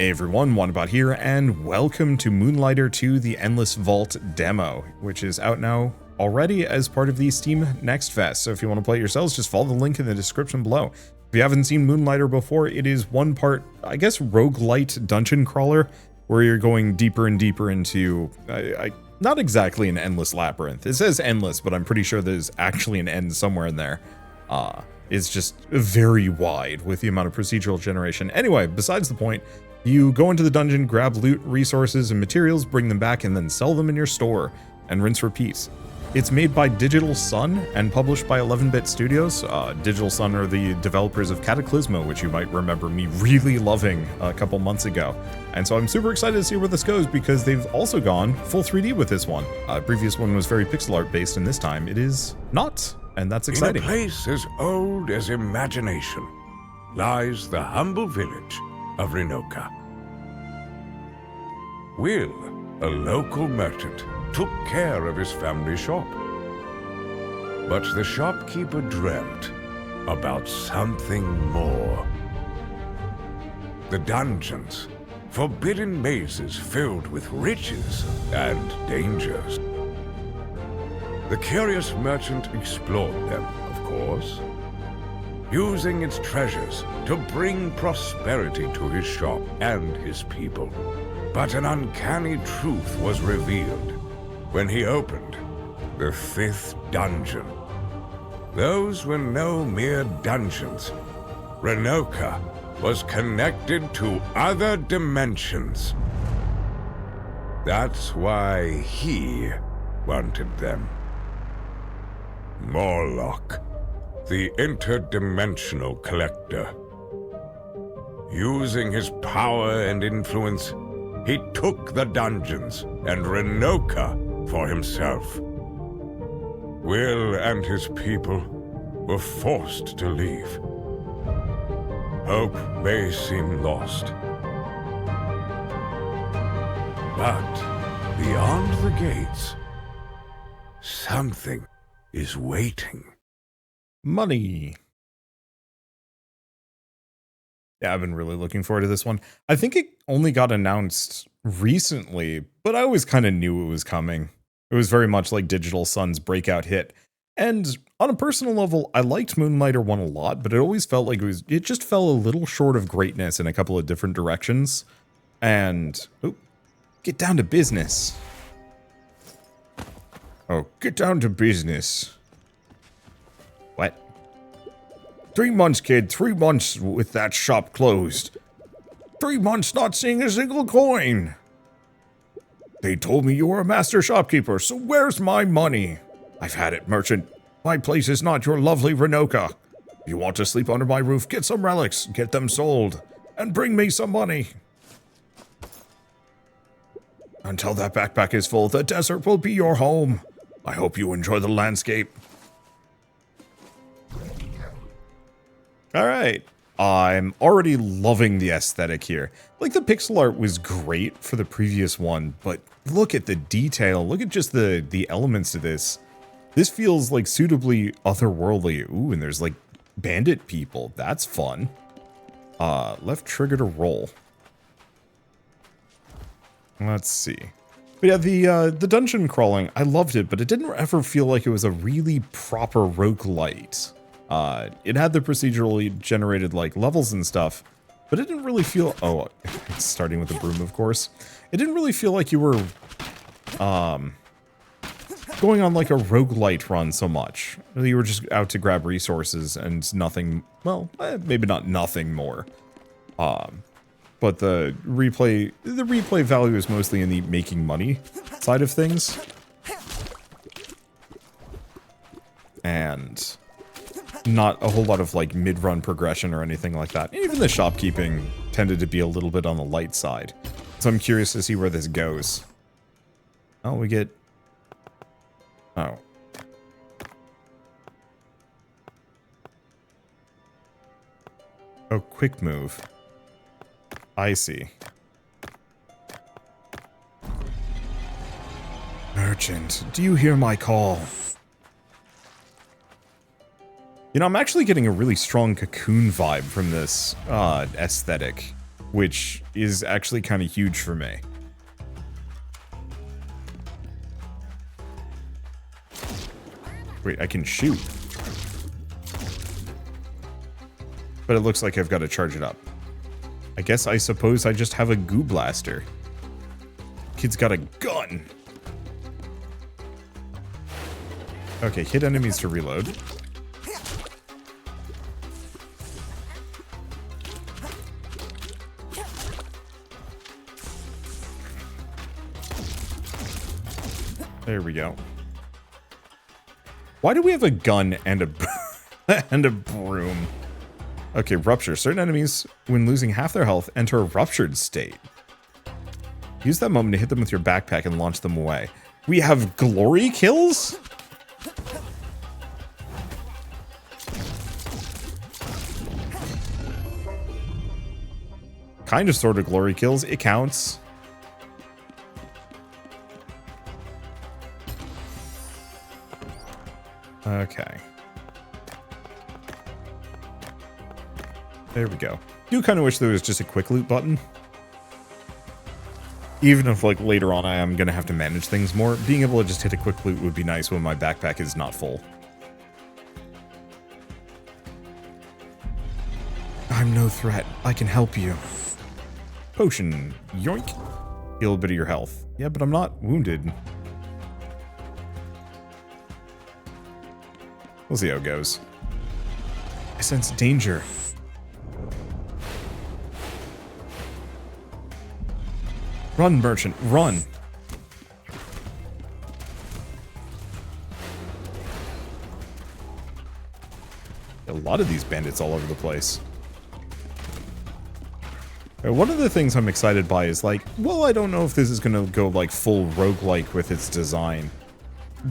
Hey everyone, Wanderbot here, and welcome to Moonlighter 2, the Endless Vault demo, which is out now already as part of the Steam Next Fest. So if you want to play it yourselves, just follow the link in the description below. If you haven't seen Moonlighter before, it is one part, I guess, roguelite dungeon crawler, where you're going deeper and deeper into, not exactly an endless labyrinth. It says endless, but I'm pretty sure there's actually an end somewhere in there. It's just very wide with the amount of procedural generation. Anyway, besides the point, you go into the dungeon, grab loot, resources, and materials, bring them back, and then sell them in your store, and rinse repeat. It's made by Digital Sun and published by 11-Bit Studios. Digital Sun are the developers of Cataclysma, which you might remember me really loving a couple months ago. And so I'm super excited to see where this goes, because they've also gone full 3D with this one. Previous one was very pixel art based, and this time it is not, and that's exciting. In a place as old as imagination lies the humble village of Renoka. Will, a local merchant, took care of his family shop. But the shopkeeper dreamt about something more. The dungeons, forbidden mazes filled with riches and dangers. The curious merchant explored them, of course, using its treasures to bring prosperity to his shop and his people. But an uncanny truth was revealed when he opened the 5th dungeon. Those were no mere dungeons. Renoka was connected to other dimensions. That's why he wanted them. Morlock, the interdimensional collector. Using his power and influence, he took the dungeons and Renoka for himself. Will and his people were forced to leave. Hope may seem lost. But beyond the gates, something is waiting. Money. Yeah, I've been really looking forward to this one. I think it only got announced recently, but I always kind of knew it was coming. It was very much like Digital Sun's breakout hit. And on a personal level, I liked Moonlighter 1 a lot, but it always felt like it just fell a little short of greatness in a couple of different directions. And, get down to business. Oh, get down to business. What? 3 months, kid. 3 months with that shop closed. 3 months not seeing a single coin. They told me you were a master shopkeeper, so where's my money? I've had it, merchant. My place is not your lovely Renoka. If you want to sleep under my roof, get some relics, get them sold, and bring me some money. Until that backpack is full, the desert will be your home. I hope you enjoy the landscape. All right. I'm already loving the aesthetic here. Like, the pixel art was great for the previous one, but look at the detail. Look at just the elements of this. This feels like suitably otherworldly. Ooh, and there's like bandit people. That's fun. Left trigger to roll. Let's see. But yeah, the dungeon crawling, I loved it, but it didn't ever feel like it was a really proper roguelite. It had the procedurally generated like levels and stuff, but it didn't really feel, oh, it's starting with the broom, of course. It didn't really feel like you were, going on like a roguelite run so much. You were just out to grab resources and nothing, well, maybe not nothing more. But the replay value is mostly in the making money side of things. And not a whole lot of like mid-run progression or anything like that. Even the shopkeeping tended to be a little bit on the light side. So I'm curious to see where this goes. Oh, we get... Oh. Oh, quick move. I see. Merchant, do you hear my call? You know, I'm actually getting a really strong Cocoon vibe from this aesthetic. which is actually kind of huge for me. Wait, I can shoot. But it looks like I've got to charge it up. I suppose I just have a goo blaster. Kid's got a gun. Okay, hit enemies to reload. There we go. Why do we have a gun and a and a broom? Okay, rupture. Certain enemies, when losing half their health, enter a ruptured state. Use that moment to hit them with your backpack and launch them away. We have glory kills? Kind of sort of glory kills. It counts. Okay. There we go. Do kind of wish there was just a quick loot button. Even if, like, later on I am going to have to manage things more, being able to just hit a quick loot would be nice when my backpack is not full. I'm no threat. I can help you. Potion. Yoink. Heal a bit of your health. Yeah, but I'm not wounded. We'll see how it goes. I sense danger. Run, merchant, run! A lot of these bandits all over the place. One of the things I'm excited by is like, well, I don't know if this is going to go like full roguelike with its design.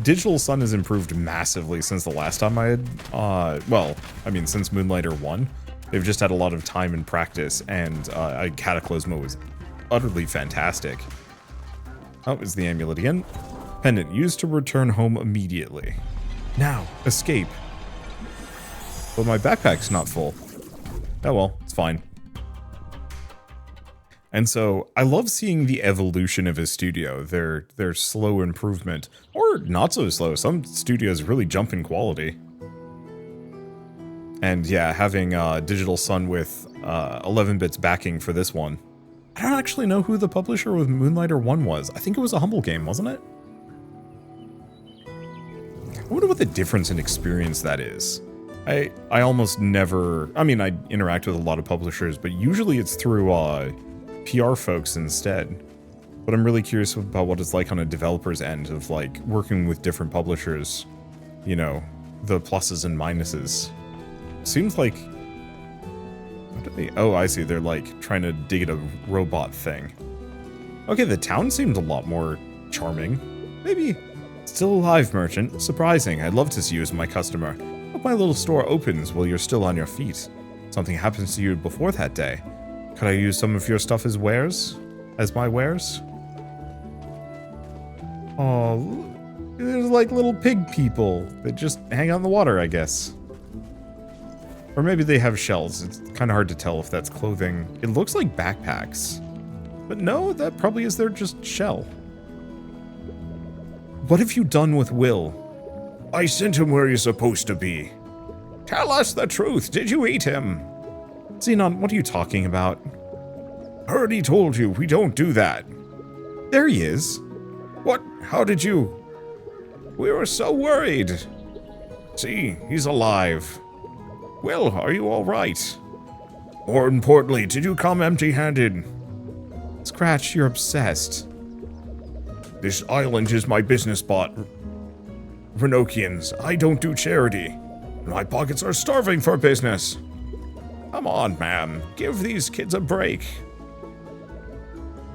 Digital Sun has improved massively since the last time I had, well, I mean, since Moonlighter 1. They've just had a lot of time and practice, and Cataclysma was utterly fantastic. Oh, is the amulet again? Pendant used to return home immediately. Now, escape. But my backpack's not full. Oh well, it's fine. And so, I love seeing the evolution of a studio, their slow improvement, or not so slow. Some studios really jump in quality. And yeah, having Digital Sun with 11 bits backing for this one. I don't actually know who the publisher with Moonlighter 1 was. I think it was a Humble game, wasn't it? I wonder what the difference in experience that is. I almost never... I mean, I interact with a lot of publishers, but usually it's through PR folks instead. But I'm really curious about what it's like on a developer's end of, like, working with different publishers. You know, the pluses and minuses. Seems like... Oh, I see. They're, like, trying to dig at a robot thing. Okay, the town seemed a lot more charming. Maybe. Still alive, merchant. Surprising. I'd love to see you as my customer. Hope my little store opens while you're still on your feet. Something happens to you before that day. Could I use some of your stuff as wares? As my wares? Oh, there's like little pig people that just hang out in the water, I guess. Or maybe they have shells. It's kind of hard to tell if that's clothing. It looks like backpacks. But no, that probably is their just shell. What have you done with Will? I sent him where he's supposed to be. Tell us the truth. Did you eat him? Xenon, what are you talking about? Heard he told you we don't do that. There he is. What? How did you? We were so worried. See, he's alive. Will, are you all right? More importantly, did you come empty-handed? Scratch, you're obsessed. This island is my business spot. Renokians, I don't do charity. My pockets are starving for business. Come on, ma'am. Give these kids a break.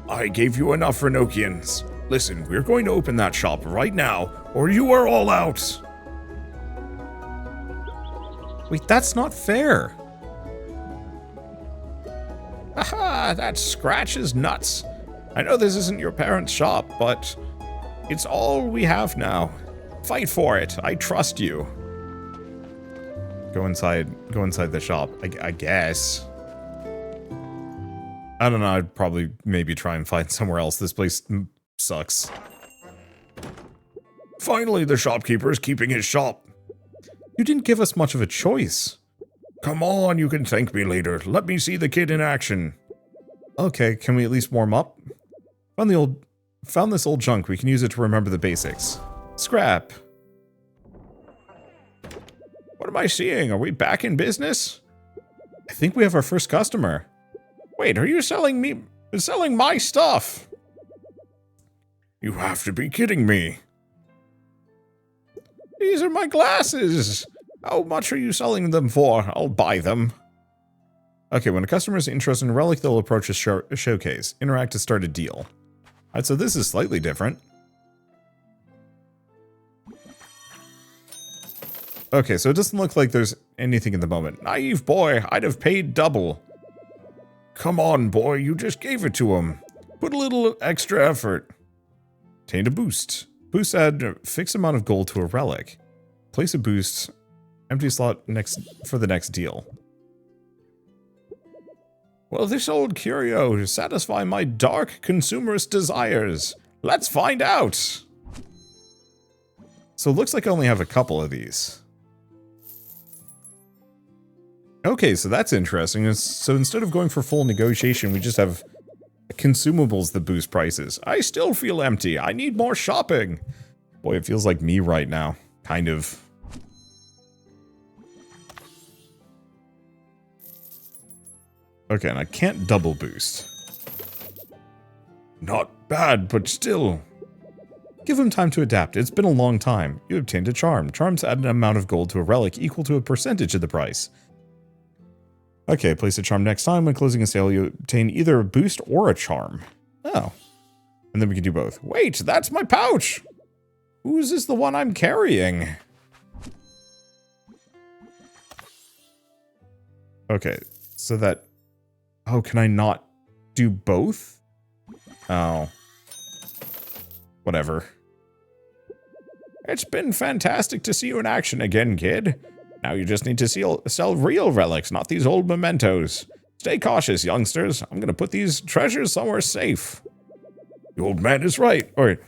I gave you enough Renokians. Listen, we're going to open that shop right now, or you are all out. Wait, that's not fair. Haha, that Scratch is nuts. I know this isn't your parents' shop, but it's all we have now. Fight for it. I trust you. Go inside the shop, I guess. I don't know, I'd probably maybe try and find somewhere else. This place sucks. Finally, the shopkeeper is keeping his shop. You didn't give us much of a choice. Come on, you can thank me later. Let me see the kid in action. Okay, can we at least warm up? Found this old junk. We can use it to remember the basics. Scrap. What am I seeing? Are we back in business? I think we have our first customer. Wait, are you selling my stuff? You have to be kidding me. These are my glasses. How much are you selling them for? I'll buy them. Okay, when a customer is interested in a relic, they'll approach a showcase. Interact to start a deal. Alright, so this is slightly different. Okay, so it doesn't look like there's anything in the moment. Naive boy, I'd have paid double. Come on, boy, you just gave it to him. Put a little extra effort. Obtained a boost. Boost add a fixed amount of gold to a relic. Place a boost. Empty slot for the next deal. Well, this old curio to satisfy my dark consumerist desires. Let's find out. So it looks like I only have a couple of these. Okay, so that's interesting. So instead of going for full negotiation, we just have consumables that boost prices. I still feel empty. I need more shopping. Boy, it feels like me right now. Kind of. Okay, and I can't double boost. Not bad, but still. Give him time to adapt. It's been a long time. You obtained a charm. Charms add an amount of gold to a relic equal to a percentage of the price. Okay, place a charm next time. When closing a sale, you obtain either a boost or a charm. Oh. And then we can do both. Wait, that's my pouch! Whose is the one I'm carrying? Okay, so that... Oh, can I not do both? Oh. Whatever. It's been fantastic to see you in action again, kid. Now you just need to sell real relics, not these old mementos. Stay cautious, youngsters. I'm gonna put these treasures somewhere safe. The old man is right. Or,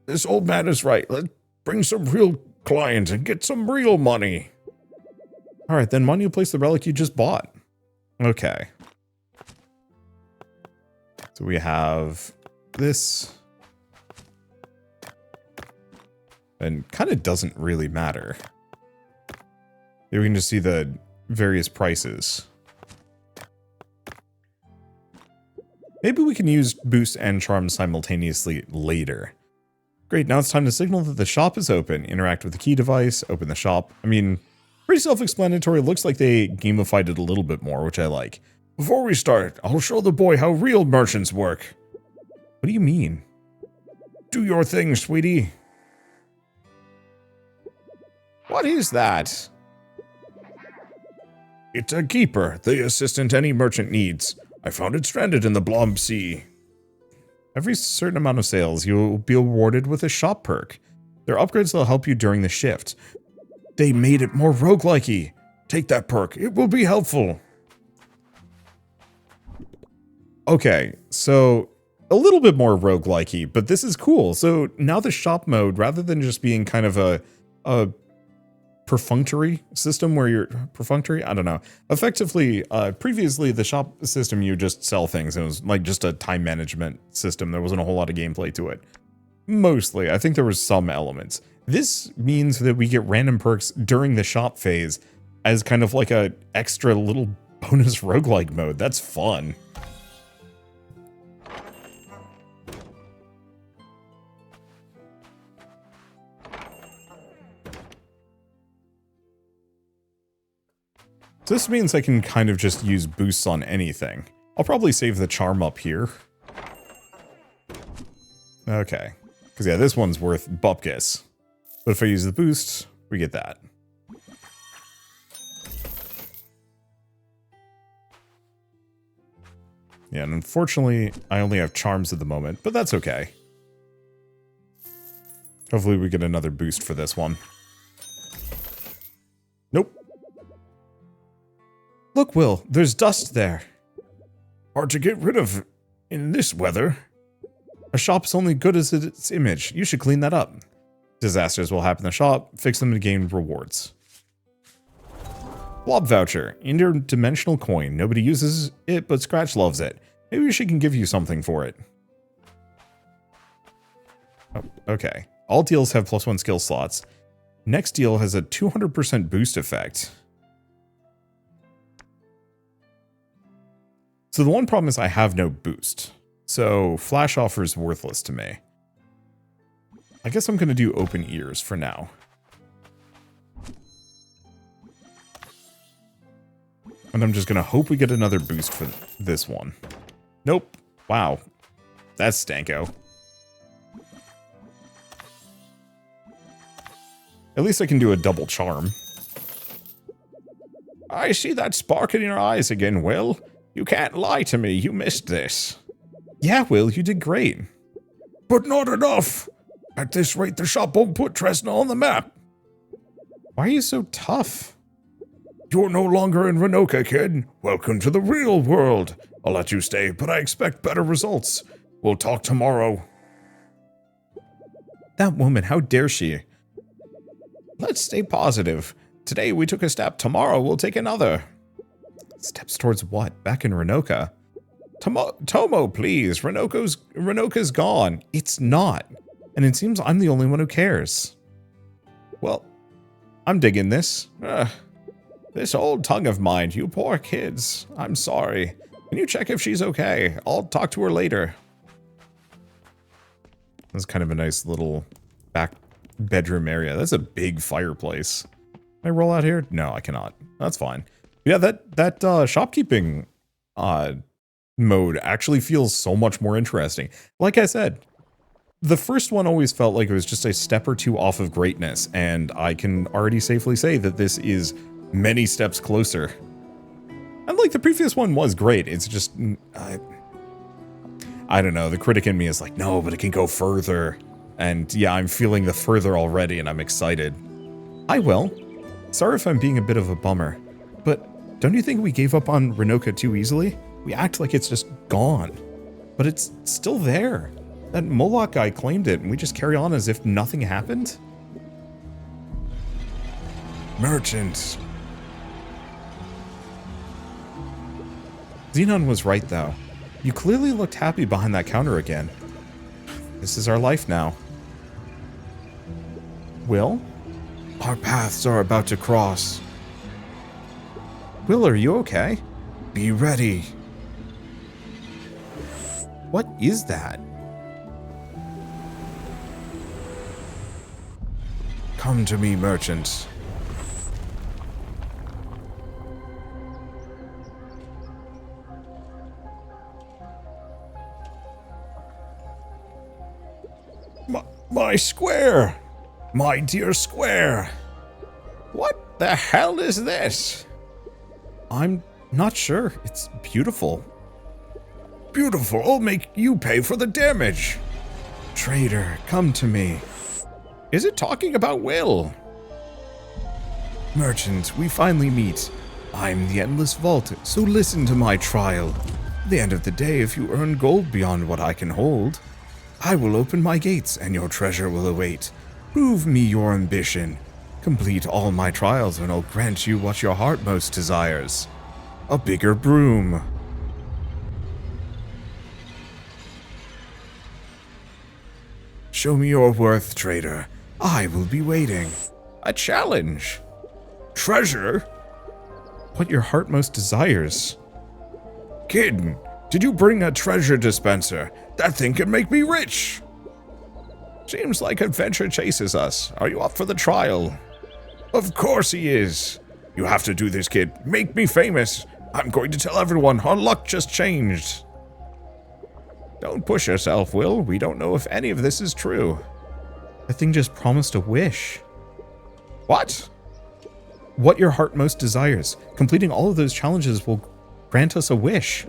this old man is right. Let's bring some real clients and get some real money. Alright, then why don't you place the relic you just bought? Okay. So we have this. And kind of doesn't really matter. Here we can just see the various prices. Maybe we can use boost and charm simultaneously later. Great, now it's time to signal that the shop is open. Interact with the key device, open the shop. I mean, pretty self-explanatory. Looks like they gamified it a little bit more, which I like. Before we start, I'll show the boy how real merchants work. What do you mean? Do your thing, sweetie. What is that? It's a keeper, the assistant any merchant needs. I found it stranded in the Blomb Sea. Every certain amount of sales, you'll be awarded with a shop perk. There are upgrades that'll help you during the shift. They made it more roguelike-y. Take that perk, it will be helpful. Okay, so a little bit more roguelike-y, but this is cool. So now the shop mode, rather than just being kind of a perfunctory system where you're perfunctory, I don't know. Effectively, previously the shop system, you just sell things. It was like just a time management system. There wasn't a whole lot of gameplay to it. Mostly, I think there was some elements. This means that we get random perks during the shop phase as kind of like a extra little bonus roguelike mode. That's fun. So this means I can kind of just use boosts on anything. I'll probably save the charm up here. Okay. Because yeah, this one's worth bupkis. But if I use the boost, we get that. Yeah, and unfortunately, I only have charms at the moment, but that's okay. Hopefully we get another boost for this one. Nope. Look, Will, there's dust there. Hard to get rid of in this weather. A shop's only good as its image. You should clean that up. Disasters will happen in the shop. Fix them to gain rewards. Blob voucher. Interdimensional coin. Nobody uses it, but Scratch loves it. Maybe she can give you something for it. Oh, okay. All deals have +1 skill slots. Next deal has a 200% boost effect. So the one problem is I have no boost. So flash offer is worthless to me. I guess I'm going to do open ears for now. And I'm just going to hope we get another boost for this one. Nope. Wow. That's stanko. At least I can do a double charm. I see that spark in your eyes again, Will. You can't lie to me. You missed this. Yeah, Will, you did great. But not enough. At this rate, the shop won't put Tresna on the map. Why are you so tough? You're no longer in Renoka, kid. Welcome to the real world. I'll let you stay, but I expect better results. We'll talk tomorrow. That woman, how dare she? Let's stay positive. Today we took a step. Tomorrow we'll take another. Steps towards what? Back in Renoka? Tomo, please. Renoka's gone. It's not. And it seems I'm the only one who cares. Well, I'm digging this. This old tongue of mine, you poor kids. I'm sorry. Can you check if she's okay? I'll talk to her later. That's kind of a nice little back bedroom area. That's a big fireplace. Can I roll out here? No, I cannot. That's fine. Yeah, that shopkeeping mode actually feels so much more interesting. Like I said, the first one always felt like it was just a step or two off of greatness, and I can already safely say that this is many steps closer. And like the previous one was great, it's just, I don't know, the critic in me is like, no, but it can go further. And yeah, I'm feeling the further already, and I'm excited. I will. Sorry if I'm being a bit of a bummer, but don't you think we gave up on Renoka too easily? We act like it's just gone, but it's still there. That Moloch guy claimed it, and we just carry on as if nothing happened? Merchants. Xenon was right, though. You clearly looked happy behind that counter again. This is our life now. Will? Our paths are about to cross. Will, are you okay? Be ready. What is that? Come to me, merchants. My square! My dear square! What the hell is this? I'm not sure. It's beautiful. Beautiful? I'll make you pay for the damage. Traitor, come to me. Is it talking about Will? Merchant, we finally meet. I'm the Endless Vault, so listen to my trial. At the end of the day, if you earn gold beyond what I can hold, I will open my gates and your treasure will await. Prove me your ambition. Complete all my trials and I'll grant you what your heart most desires. A bigger broom. Show me your worth, trader. I will be waiting. A challenge. Treasure? What your heart most desires. Kid, did you bring a treasure dispenser? That thing can make me rich. Seems like adventure chases us. Are you up for the trial? Of course he is. You have to do this, kid. Make me famous. I'm going to tell everyone our luck just changed. Don't push yourself, Will. We don't know if any of this is true. The thing just promised a wish. What? What your heart most desires. Completing all of those challenges will grant us a wish.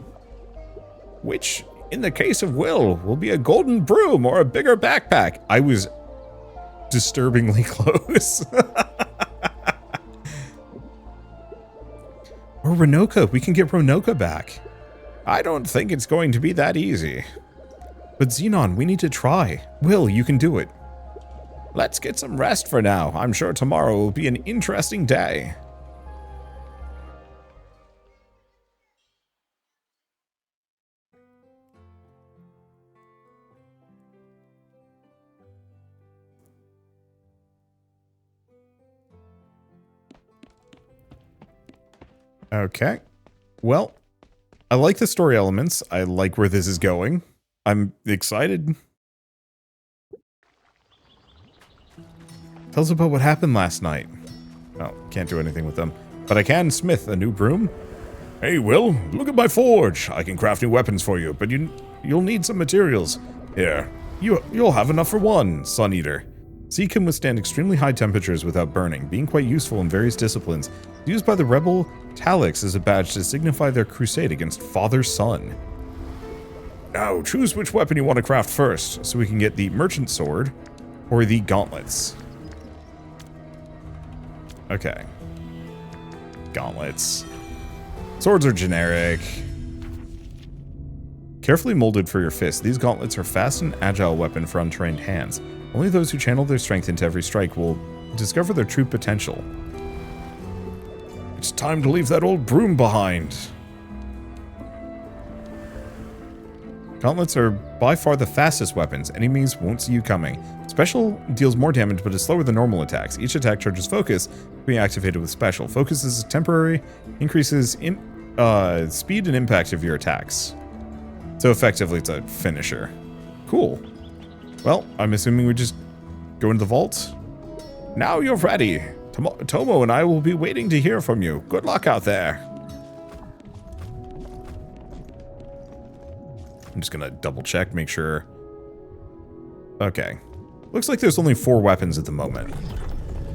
Which, in the case of will be a golden broom or a bigger backpack. I was disturbingly close. Or Renoka. We can get Renoka back. I don't think it's going to be that easy. But Xenon, we need to try. Will, you can do it. Let's get some rest for now. I'm sure tomorrow will be an interesting day. Okay. Well, I like the story elements. I like where this is going. I'm excited. Tell us about what happened last night. Oh, can't do anything with them. But I can smith a new broom. Hey, Will, look at my forge. I can craft new weapons for you, but you'll need some materials. Here, you'll have enough for one, Sun Eater. Z can withstand extremely high temperatures without burning, being quite useful in various disciplines. Used by the rebel Talix as a badge to signify their crusade against Father-Sun. Now, choose which weapon you want to craft first, so we can get the merchant sword or the gauntlets. Okay. Gauntlets. Swords are generic. Carefully molded for your fist, these gauntlets are fast and agile weapon for untrained hands. Only those who channel their strength into every strike will discover their true potential. It's time to leave that old broom behind. Gauntlets are by far the fastest weapons. Enemies won't see you coming. Special deals more damage but is slower than normal attacks. Each attack charges focus, being activated with special. Focus is temporary, increases speed and impact of your attacks. So effectively it's a finisher. Cool. Well, I'm assuming we just go into the vault. Now you're ready. Tomo and I will be waiting to hear from you. Good luck out there. I'm just gonna double check, make sure. Okay. Looks like there's only 4 weapons at the moment.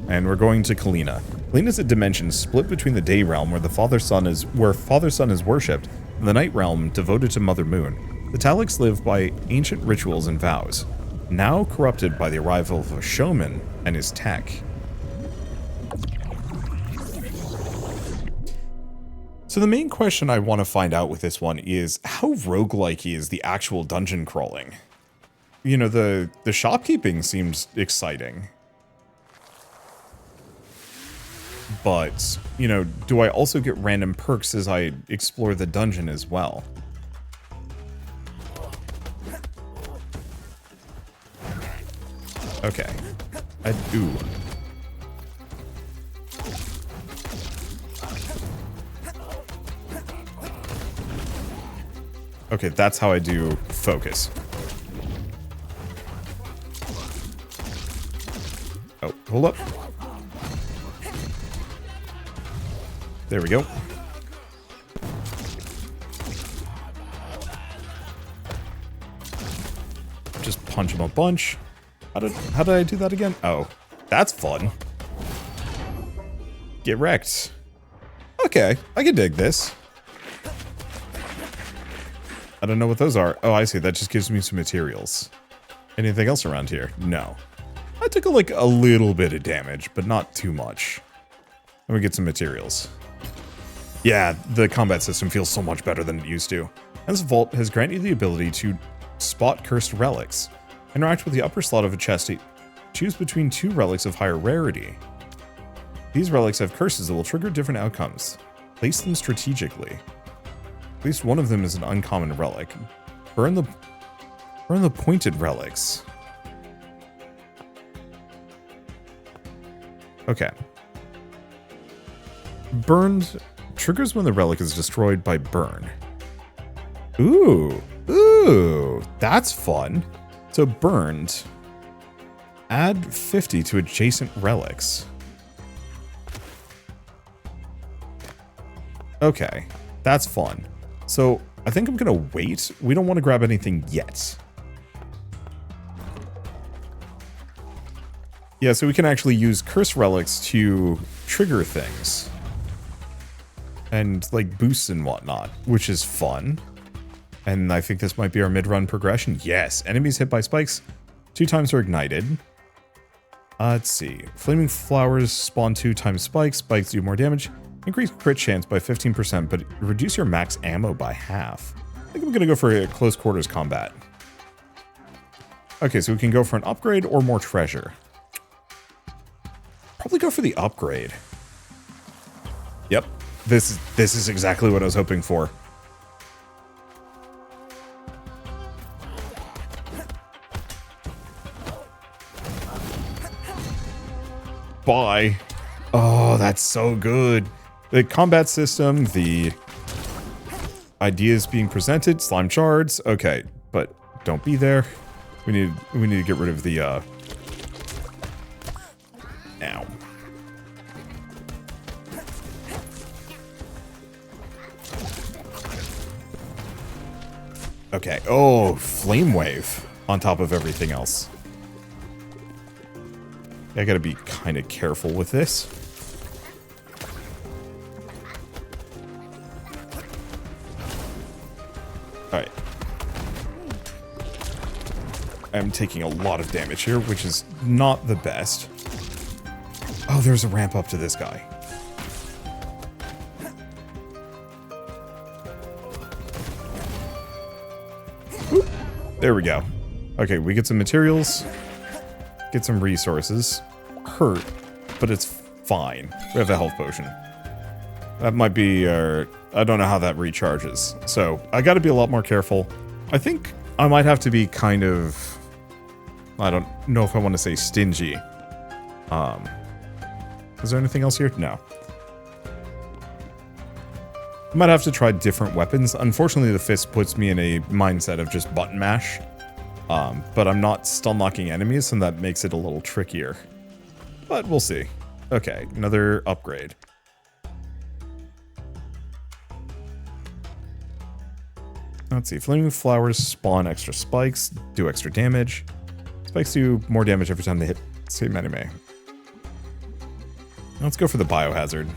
And we're going to Kalina. Kalina is a dimension split between the Day Realm where Father-Sun is worshipped, and the Night Realm devoted to Mother Moon. The Talix live by ancient rituals and vows, now corrupted by the arrival of a showman and his tech. So the main question I want to find out with this one is how roguelike is the actual dungeon crawling? You know, the shopkeeping seems exciting. But, you know, do I also get random perks as I explore the dungeon as well? Okay. Ooh. Okay, that's how I do focus. Oh, hold up. There we go. Just punch him a bunch. How did I do that again? Oh, that's fun. Get wrecked. Okay, I can dig this. I don't know what those are. Oh, I see. That just gives me some materials. Anything else around here? No. I took like a little bit of damage, but not too much. Let me get some materials. Yeah, the combat system feels so much better than it used to. And this vault has granted you the ability to spot cursed relics. Interact with the upper slot of a chest to choose between 2 relics of higher rarity. These relics have curses that will trigger different outcomes. Place them strategically. At least one of them is an uncommon relic. Burn the pointed relics. Okay. Burned triggers when the relic is destroyed by burn. Ooh, that's fun. So burned, add 50 to adjacent relics. Okay, that's fun. So I think I'm gonna wait. We don't want to grab anything yet. Yeah, so we can actually use curse relics to trigger things. And like boosts and whatnot, which is fun. And I think this might be our mid-run progression. Yes, enemies hit by spikes 2 times are ignited. Let's see. Flaming flowers spawn 2 times spikes. Spikes do more damage. Increase crit chance by 15%, but reduce your max ammo by half. I think I'm going to go for a close quarters combat. Okay, so we can go for an upgrade or more treasure. Probably go for the upgrade. Yep, this is exactly what I was hoping for. Bye. Oh, that's so good. The combat system, the ideas being presented, slime shards. Okay, but don't be there. We need to get rid of the ow. Okay. Oh, flame wave on top of everything else. I gotta be kind of careful with this. Alright. I'm taking a lot of damage here, which is not the best. Oh, there's a ramp up to this guy. Whoop. There we go. Okay, we get some materials. Get some resources. Hurt, but it's fine. We have a health potion. That might be I don't know how that recharges. So I gotta be a lot more careful. I think I might have to be kind of, I don't know if I want to say stingy. Is there anything else here? No. I might have to try different weapons. Unfortunately, the fist puts me in a mindset of just button mash. But I'm not stun locking enemies, and that makes it a little trickier. But we'll see. Okay, another upgrade. Let's see. Flaming flowers spawn extra spikes, do extra damage. Spikes do more damage every time they hit same enemy. Let's go for the biohazard.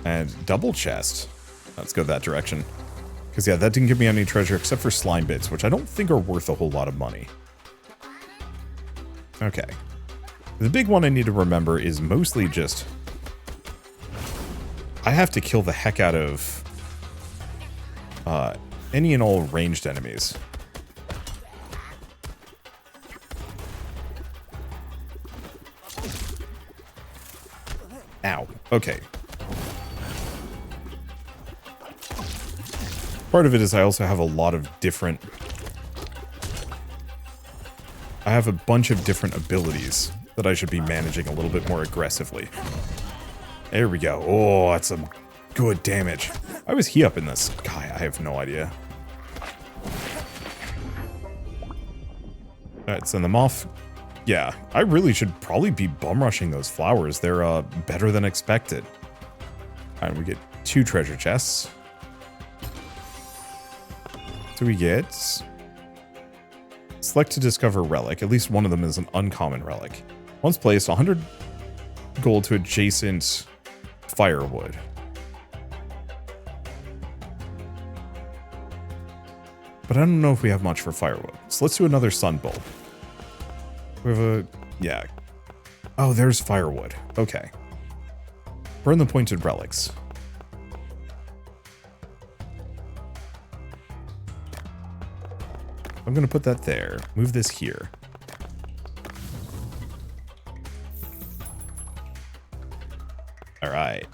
And double chest. Let's go that direction. Because, yeah, that didn't give me any treasure except for slime bits, which I don't think are worth a whole lot of money. Okay. The big one I need to remember is mostly just... I have to kill the heck out of any and all ranged enemies. Ow. Okay. Part of it is I also have a lot of different... I have a bunch of different abilities that I should be managing a little bit more aggressively. There we go. Oh, that's some good damage. Why was he up in this? Guy, I have no idea. Alright, send them off. Yeah, I really should probably be bum rushing those flowers. They're better than expected. Alright, we get 2 treasure chests. So we get... Select to discover relic. At least one of them is an uncommon relic. Once placed, 100 gold to adjacent firewood. But I don't know if we have much for firewood. So let's do another sun bulb. We have a... yeah. Oh, there's firewood. Okay. Burn the pointed relics. I'm going to put that there. Move this here. All right.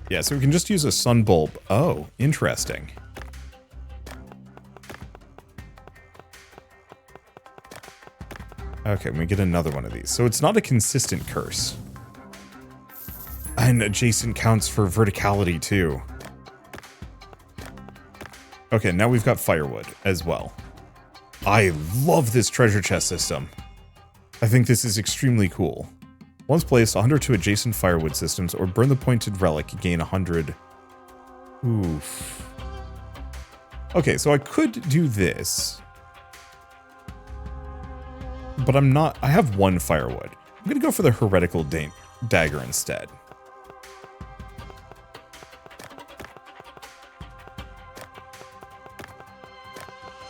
Yeah, so we can just use a sun bulb. Oh, interesting. Okay, we get another one of these. So it's not a consistent curse. And adjacent counts for verticality too. Okay, now we've got firewood as well. I love this treasure chest system. I think this is extremely cool. Once placed, 100 to adjacent firewood systems, or burn the pointed relic, gain 100. Oof. Okay, so I could do this. But I'm not... I have 1 firewood. I'm going to go for the heretical dagger instead.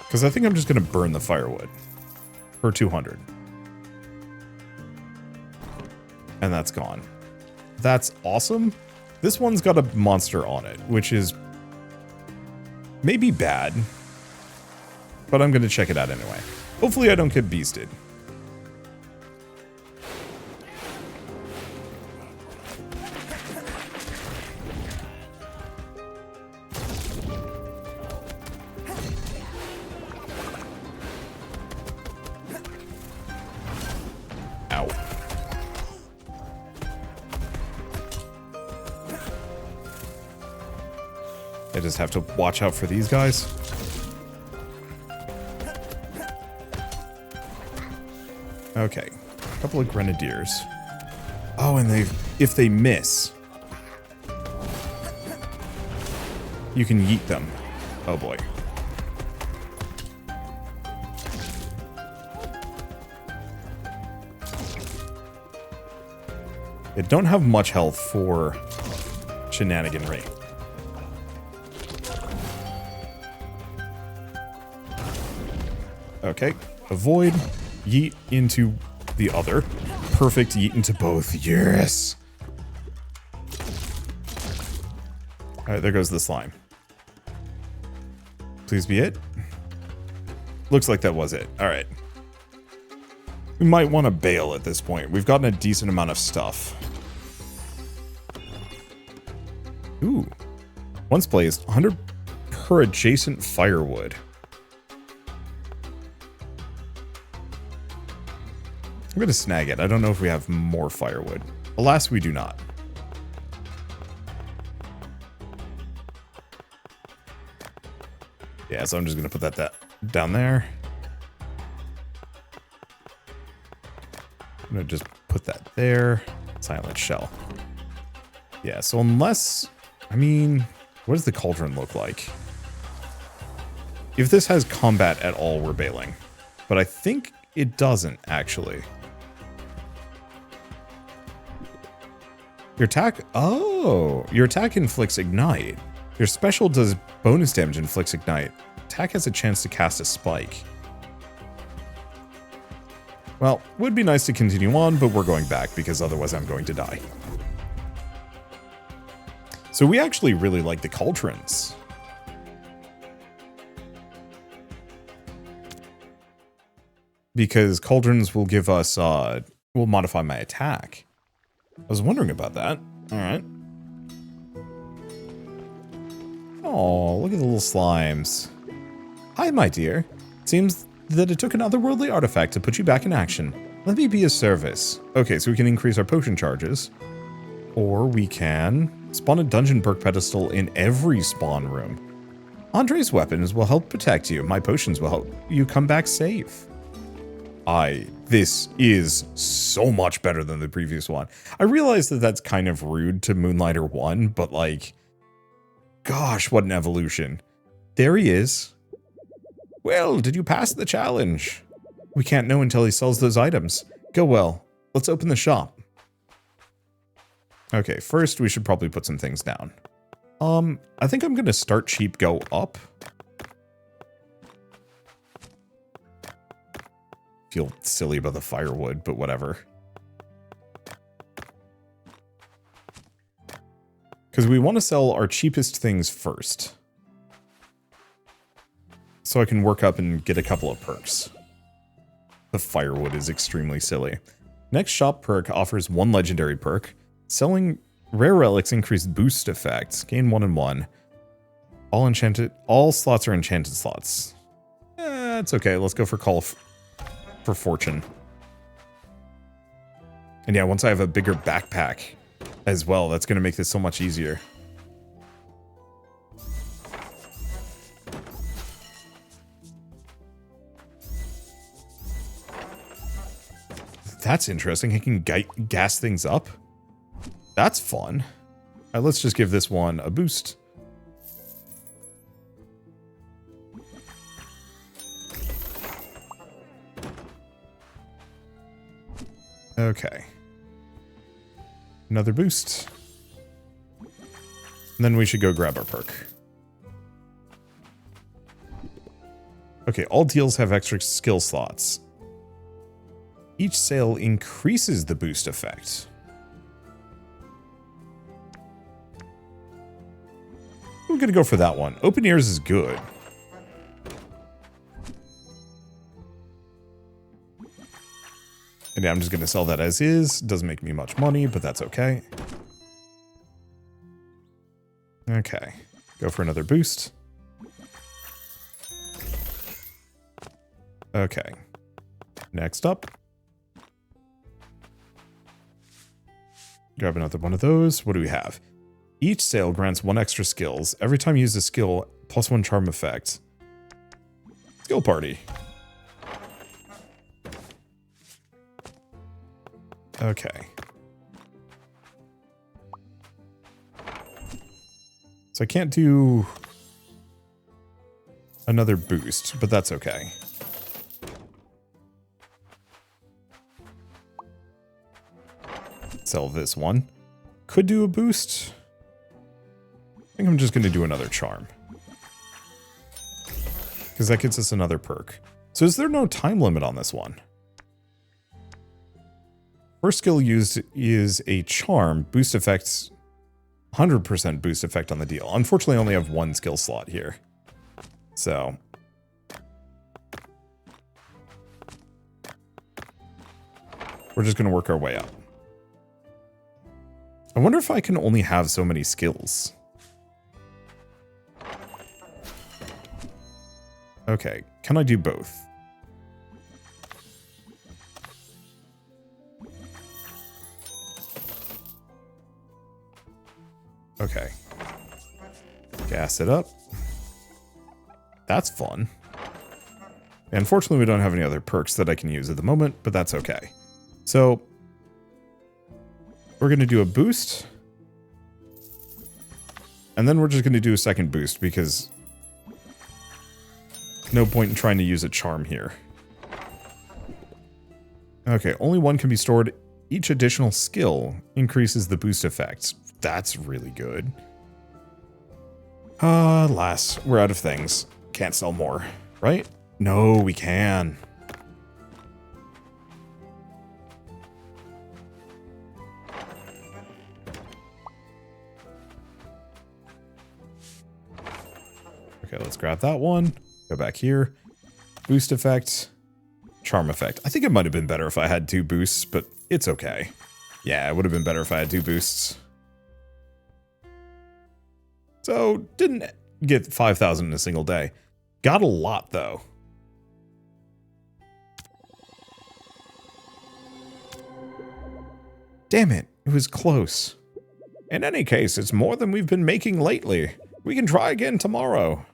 Because I think I'm just going to burn the firewood. For 200. And that's gone. That's awesome. This one's got a monster on it, which is maybe bad, but I'm going to check it out anyway. Hopefully I don't get beasted. Ow. I just have to watch out for these guys. Okay, a couple of grenadiers. Oh, and if they miss, you can yeet them. Oh boy. They don't have much health for shenaniganry. Okay, avoid, yeet into the other. Perfect, yeet into both. Yes! Alright, there goes the slime. Please be it. Looks like that was it. Alright. We might want to bail at this point. We've gotten a decent amount of stuff. Ooh. Once placed, 100 per adjacent firewood. I'm going to snag it. I don't know if we have more firewood. Alas, we do not. Yeah, so I'm just going to put that down there. I'm going to just put that there. Silent shell. Yeah, so unless... I mean, what does the cauldron look like? If this has combat at all, we're bailing. But I think it doesn't, actually. Your attack... Oh! Your attack inflicts ignite. Your special does bonus damage inflicts ignite. Attack has a chance to cast a spike. Well, would be nice to continue on, but we're going back because otherwise I'm going to die. So we actually really like the cauldrons. Because cauldrons will give us, will modify my attack. I was wondering about that. Alright. Oh, look at the little slimes. Hi, my dear. Seems that it took an otherworldly artifact to put you back in action. Let me be of service. Okay, so we can increase our potion charges. Or we can spawn a dungeon perk pedestal in every spawn room. Andre's weapons will help protect you. My potions will help you come back safe. This is so much better than the previous one. I realize that that's kind of rude to Moonlighter 1, but like, gosh, what an evolution. There he is. Well, did you pass the challenge? We can't know until he sells those items. Go well. Let's open the shop. Okay, first we should probably put some things down. I think I'm gonna start cheap, go up. Feel silly about the firewood, but whatever. Because we want to sell our cheapest things first. So I can work up and get a couple of perks. The firewood is extremely silly. Next shop perk offers one legendary perk. Selling rare relics increased boost effects. Gain 1 and 1. All slots are enchanted slots. It's okay. Let's go for call for fortune. And yeah, once I have a bigger backpack as well, that's going to make this so much easier. That's interesting. I can gas things up. That's fun. All right, let's just give this one a boost. Okay. Another boost. And then we should go grab our perk. Okay, all deals have extra skill slots. Each sale increases the boost effect. I'm going to go for that one. Open ears is good. And yeah, I'm just going to sell that as is. Doesn't make me much money, but that's okay. Okay. Go for another boost. Okay. Next up. Grab another one of those. What do we have? Each sale grants 1 extra skills. Every time you use a skill, +1 charm effect. Skill party. Okay. So I can't do another boost, but that's okay. Sell this one. Could do a boost. I think I'm just going to do another charm. Because that gets us another perk. So is there no time limit on this one? First skill used is a charm. Boost effects, 100% boost effect on the deal. Unfortunately, I only have 1 skill slot here. So. We're just going to work our way up. I wonder if I can only have so many skills. Okay, can I do both? Okay. Gas it up. That's fun. Unfortunately, we don't have any other perks that I can use at the moment, but that's okay. So, we're going to do a boost. And then we're just going to do a second boost because no point in trying to use a charm here. Okay, only 1 can be stored. Each additional skill increases the boost effect. That's really good. Alas, we're out of things. Can't sell more, right? No, we can. Okay, let's grab that one. Go back here. Boost effect. Charm effect. I think it might have been better if I had 2 boosts, but it's okay. Yeah, it would have been better if I had 2 boosts. So, didn't get 5,000 in a single day. Got a lot, though. Damn it, it was close. In any case, it's more than we've been making lately. We can try again tomorrow.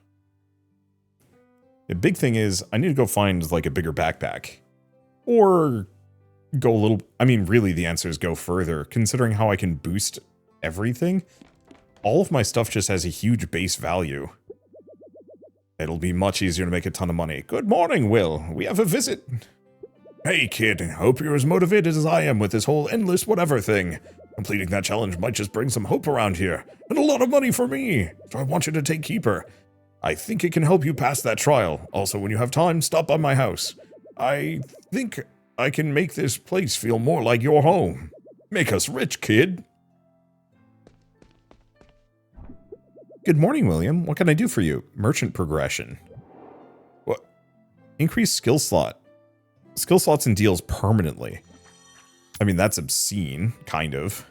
The big thing is, I need to go find, like, a bigger backpack. Or go a little... I mean, really, the answer is go further. Considering how I can boost everything, all of my stuff just has a huge base value. It'll be much easier to make a ton of money. Good morning, Will. We have a visit. Hey, kid. Hope you're as motivated as I am with this whole endless whatever thing. Completing that challenge might just bring some hope around here. And a lot of money for me. So I want you to take Keeper. I think it can help you pass that trial. Also, when you have time, stop by my house. I think I can make this place feel more like your home. Make us rich, kid. Good morning, William. What can I do for you? Merchant progression. What? Increase skill slot. Skill slots and deals permanently. I mean, that's obscene, kind of.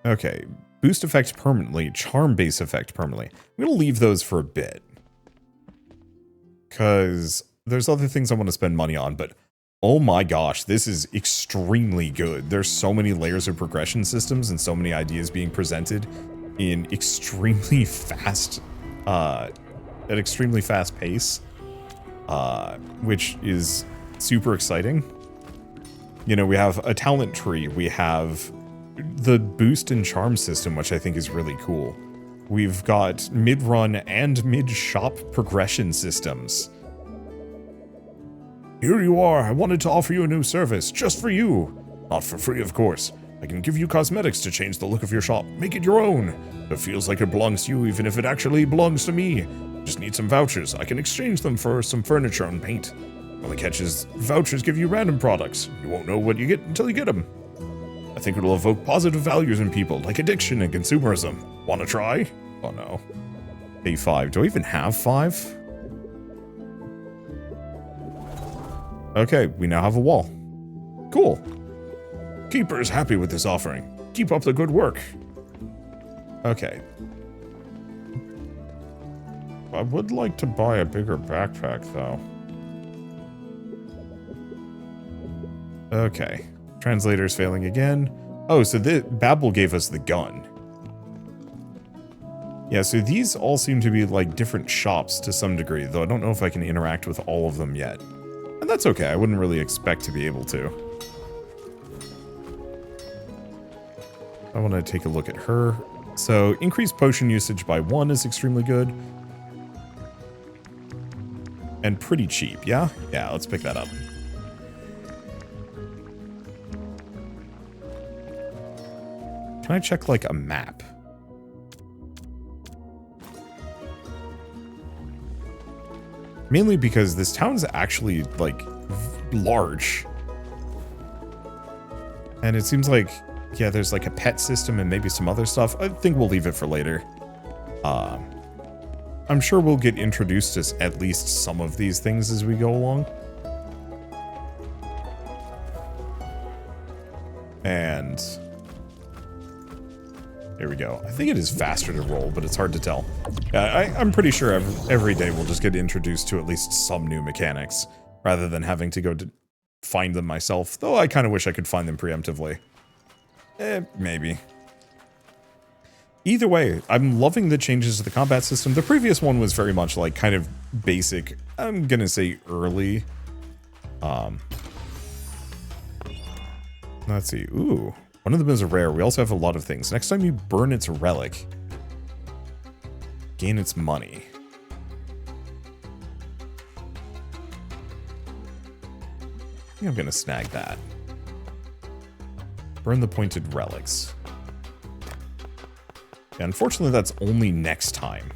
Okay. Boost effect permanently. Charm base effect permanently. I'm going to leave those for a bit. Because there's other things I want to spend money on, but oh my gosh, this is extremely good. There's so many layers of progression systems and so many ideas being presented in extremely fast, at extremely fast pace, which is super exciting. You know, we have a talent tree, we have the boost and charm system, which I think is really cool. We've got mid-run and mid-shop progression systems. Here you are, I wanted to offer you a new service, just for you. Not for free, of course. I can give you cosmetics to change the look of your shop. Make it your own. It feels like it belongs to you, even if it actually belongs to me. Just need some vouchers. I can exchange them for some furniture and paint. Only catch is, vouchers give you random products. You won't know what you get until you get them. I think it'll evoke positive values in people, like addiction and consumerism. Wanna try? Oh no. A5. Do I even have 5? Okay, we now have a wall. Cool. Keeper is happy with this offering. Keep up the good work. Okay. I would like to buy a bigger backpack, though. Okay. Translator's failing again. Oh, so Babel gave us the gun. Yeah, so these all seem to be like different shops to some degree, though I don't know if I can interact with all of them yet. And that's okay, I wouldn't really expect to be able to. I want to take a look at her. So, increased potion usage by 1 is extremely good. And pretty cheap, yeah? Yeah, let's pick that up. Can I check, like, a map? Mainly because this town's actually, like, large. And it seems like, yeah, there's, like, a pet system and maybe some other stuff. I think we'll leave it for later. I'm sure we'll get introduced to at least some of these things as we go along. And here we go. I think it is faster to roll, but it's hard to tell. I'm pretty sure every day we'll just get introduced to at least some new mechanics, rather than having to go to find them myself, though I kind of wish I could find them preemptively. Maybe. Either way, I'm loving the changes to the combat system. The previous one was very much like kind of basic, I'm gonna say early. Let's see. Ooh, one of them is a rare. We also have a lot of things. Next time you burn its relic, gain its money. I think I'm gonna snag that. Burn the pointed relics. Yeah, unfortunately, that's only next time.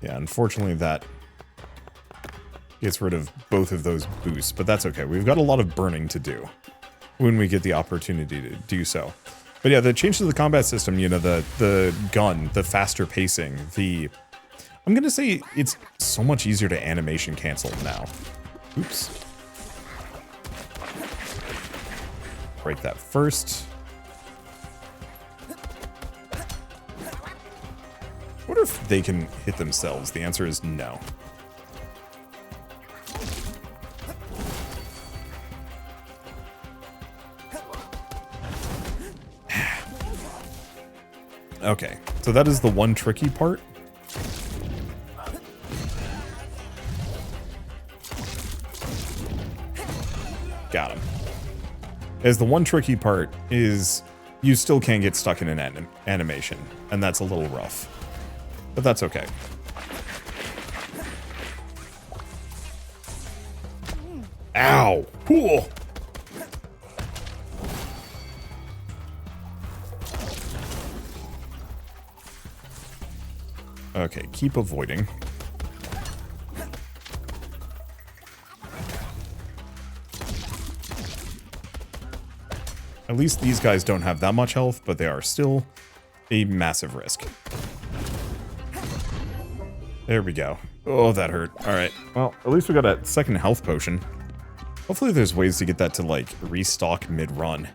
Yeah, unfortunately, that gets rid of both of those boosts, but that's okay. We've got a lot of burning to do when we get the opportunity to do so. But yeah, the change to the combat system, you know, the gun, the faster pacing, I'm gonna say it's so much easier to animation cancel now. Oops. Break that first. What if they can hit themselves? The answer is no. Okay, so that is the one tricky part. Got him. As the one tricky part is you still can't get stuck in an animation, and that's a little rough. But that's okay. Ow! Cool! Okay, keep avoiding. At least these guys don't have that much health, but they are still a massive risk. There we go. Oh, that hurt. Alright, well, at least we got a second health potion. Hopefully there's ways to get that to, like, restock mid-run.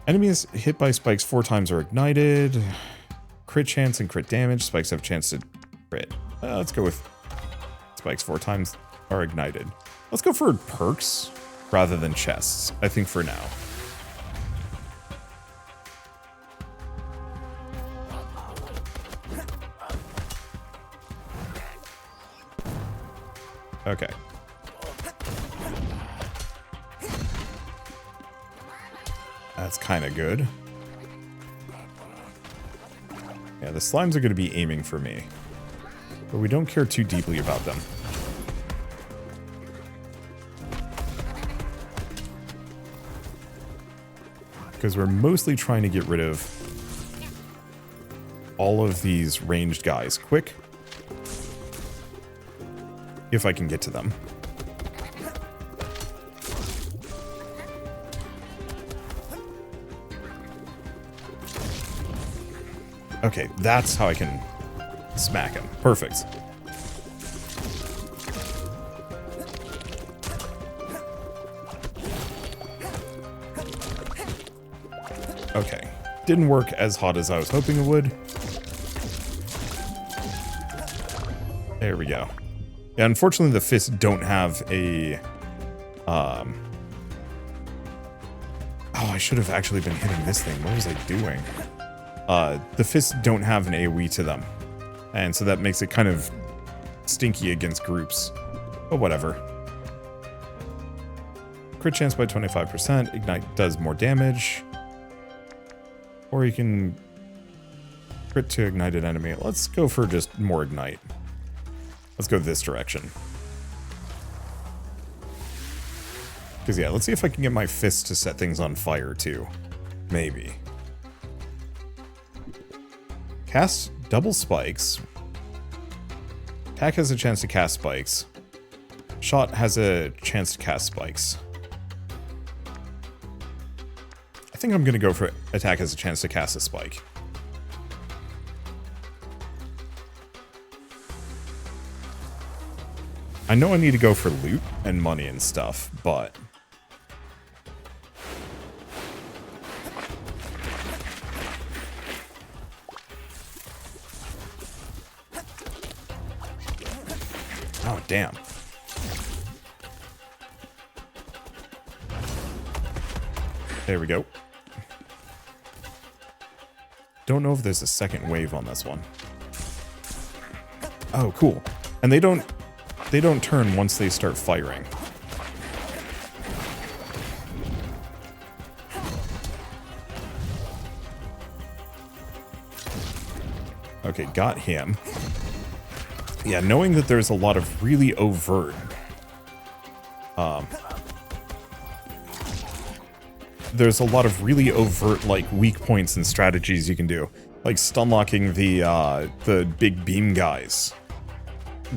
Enemies hit by spikes 4 times are ignited. Crit chance and crit damage. Spikes have a chance to crit. Let's go with spikes 4 times are ignited. Let's go for perks rather than chests, I think, for now. Okay. That's kind of good. Yeah, the slimes are going to be aiming for me. But we don't care too deeply about them. because we're mostly trying to get rid of all of these ranged guys quick. If I can get to them. Okay, that's how I can smack him. Perfect. Okay. Didn't work as hot as I was hoping it would. There we go. Yeah, unfortunately the fists don't have a... Oh, I should have actually been hitting this thing. What was I doing? The fists don't have an AoE to them. And so that makes it kind of stinky against groups. But whatever. Crit chance by 25%. Ignite does more damage. Or you can crit to ignited enemy. Let's go for just more ignite. Let's go this direction. Because, yeah, let's see if I can get my fists to set things on fire, too. Maybe. Cast double spikes. Attack has a chance to cast spikes. Shot has a chance to cast spikes. I think I'm going to go for attack has a chance to cast a spike. I know I need to go for loot and money and stuff, but... Oh, damn. There we go. Don't know if there's a second wave on this one. Oh, cool. And they don't turn once they start firing. Okay, got him. Yeah, knowing that there's a lot of really overt there's a lot of really overt, like, weak points and strategies you can do. Like stun locking the big beam guys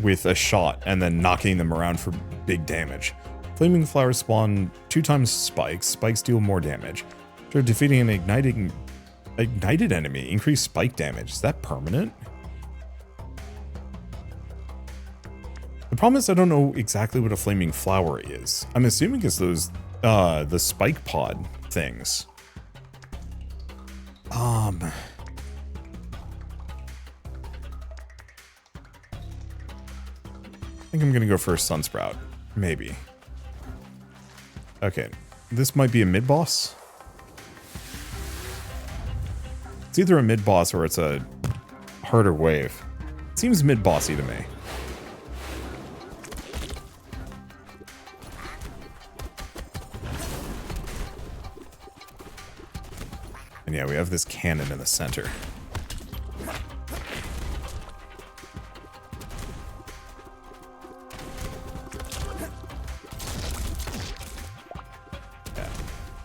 with a shot and then knocking them around for big damage. Flaming flowers spawn 2 times spikes. Spikes deal more damage. After defeating an ignited enemy, increase spike damage. Is that permanent? The problem is I don't know exactly what a flaming flower is. I'm assuming it's those the spike pod things. I think I'm gonna go for a Sunsprout. Maybe. Okay, this might be a mid-boss. It's either a mid-boss or it's a harder wave. It seems mid-bossy to me. And yeah, we have this cannon in the center.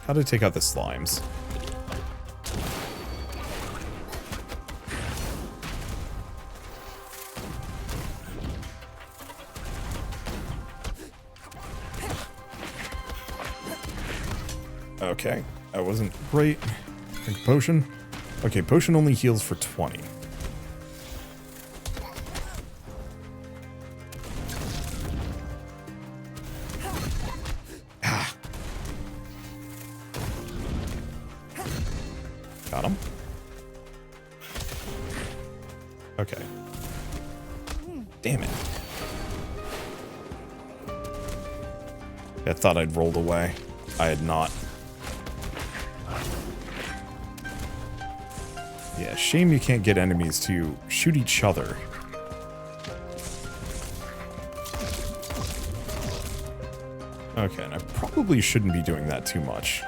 How to take out the slimes. Okay, that wasn't great. Drink a potion. Okay, potion only heals for 20. Got him. Okay. Damn it. I thought I'd rolled away. I had not. Yeah, shame you can't get enemies to shoot each other. Okay, and I probably shouldn't be doing that too much.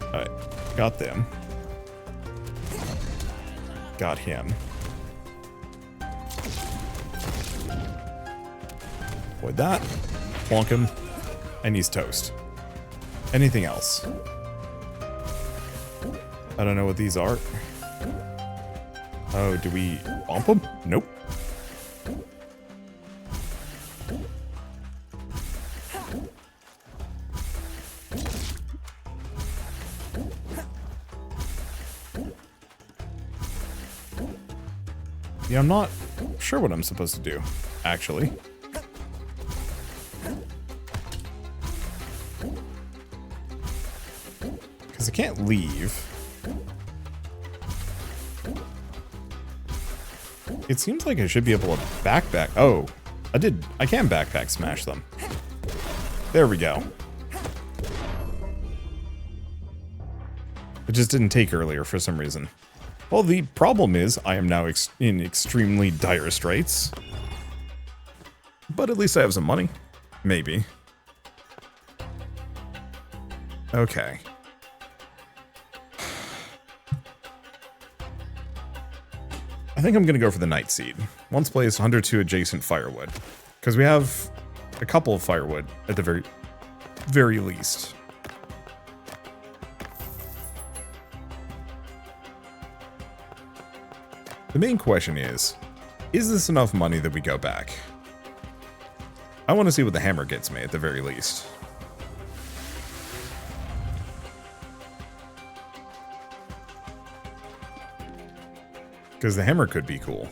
Alright, got them. Got him. Avoid that. Plonk him. And he's toast. Anything else? I don't know what these are. Oh, do we bump them? Nope. Yeah, I'm not sure what I'm supposed to do, actually. Because I can't leave. It seems like I should be able to backpack. Oh, I can backpack smash them. There we go. It just didn't take earlier for some reason. Well, the problem is I am now in extremely dire straits. But at least I have some money. Maybe. Okay. I think I'm going to go for the Night Seed. Once placed, 102 adjacent firewood. Because we have a couple of firewood at the very least. The main question is this enough money that we go back? I want to see what the hammer gets me at the very least. Because the hammer could be cool.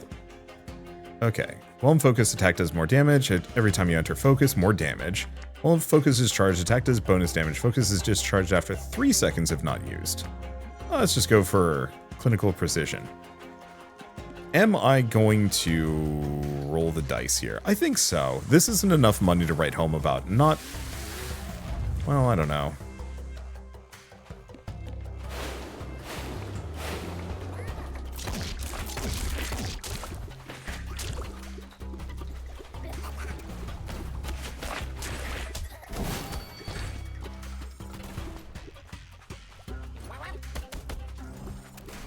Okay. While focus attack does more damage. Every time you enter focus, more damage. While focus is charged, attack does bonus damage. Focus is discharged after 3 seconds if not used. Let's just go for clinical precision. Am I going to roll the dice here? I think so. This isn't enough money to write home about. Not... Well, I don't know.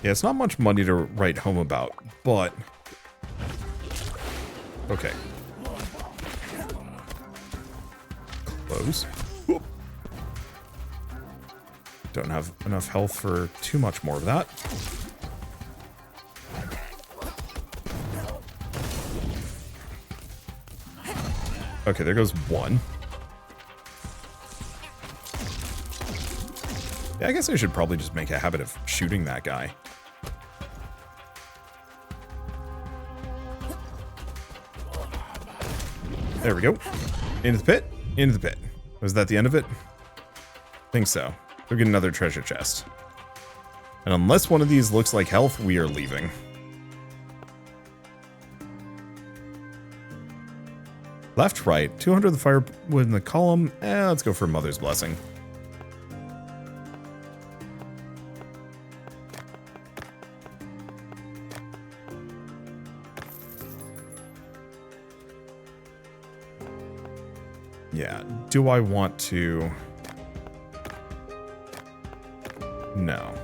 Yeah, it's not much money to write home about, but... Okay. Close. Whoop. Don't have enough health for too much more of that. Okay, there goes one. Yeah, I guess I should probably just make a habit of shooting that guy. There we go. Into the pit. Into the pit. Was that the end of it? I think so. We'll get another treasure chest. And unless one of these looks like health, we are leaving. Left, right. 200 of the firewood in the column. Let's go for Mother's Blessing. Yeah, do I want to? No.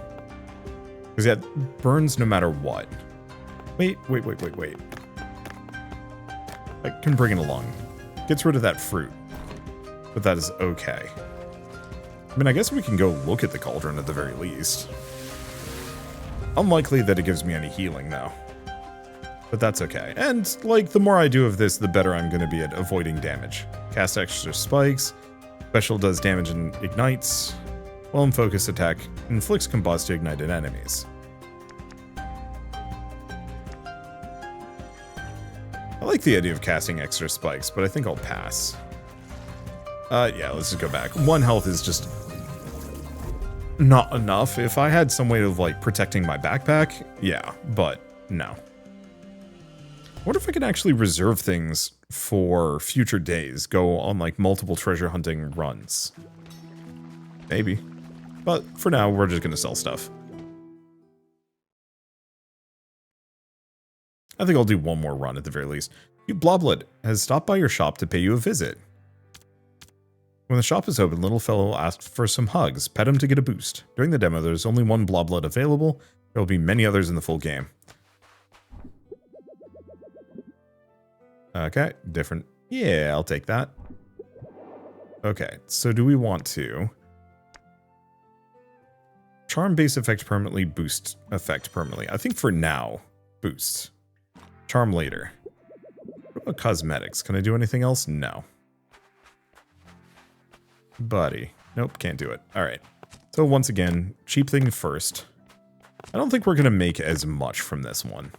Because yeah, burns no matter what. Wait. I can bring it along. Gets rid of that fruit. But that is okay. I mean, I guess we can go look at the cauldron at the very least. Unlikely that it gives me any healing, though. But that's okay. And, like, the more I do of this, the better I'm going to be at avoiding damage. Cast extra spikes. Special does damage and ignites. While in focus attack, inflicts combust to ignited enemies. I like the idea of casting extra spikes, but I think I'll pass. Yeah, let's just go back. 1 health is just not enough. If I had some way of, like, protecting my backpack, yeah, but no. I wonder if I can actually reserve things for future days, go on like multiple treasure hunting runs. Maybe. But for now, we're just going to sell stuff. I think I'll do one more run at the very least. You Bloblet has stopped by your shop to pay you a visit. When the shop is open, little fellow asks for some hugs. Pet him to get a boost. During the demo, there's only 1 Bloblet available. There will be many others in the full game. Okay, different Yeah, I'll take that. Okay, so do we want to... Charm base effect permanently, boost effect permanently. I think for now, boost. Charm later. What about cosmetics? Can I do anything else? No. Buddy. Nope, can't do it. Alright. So once again, cheap thing first. I don't think we're going to make as much from this one,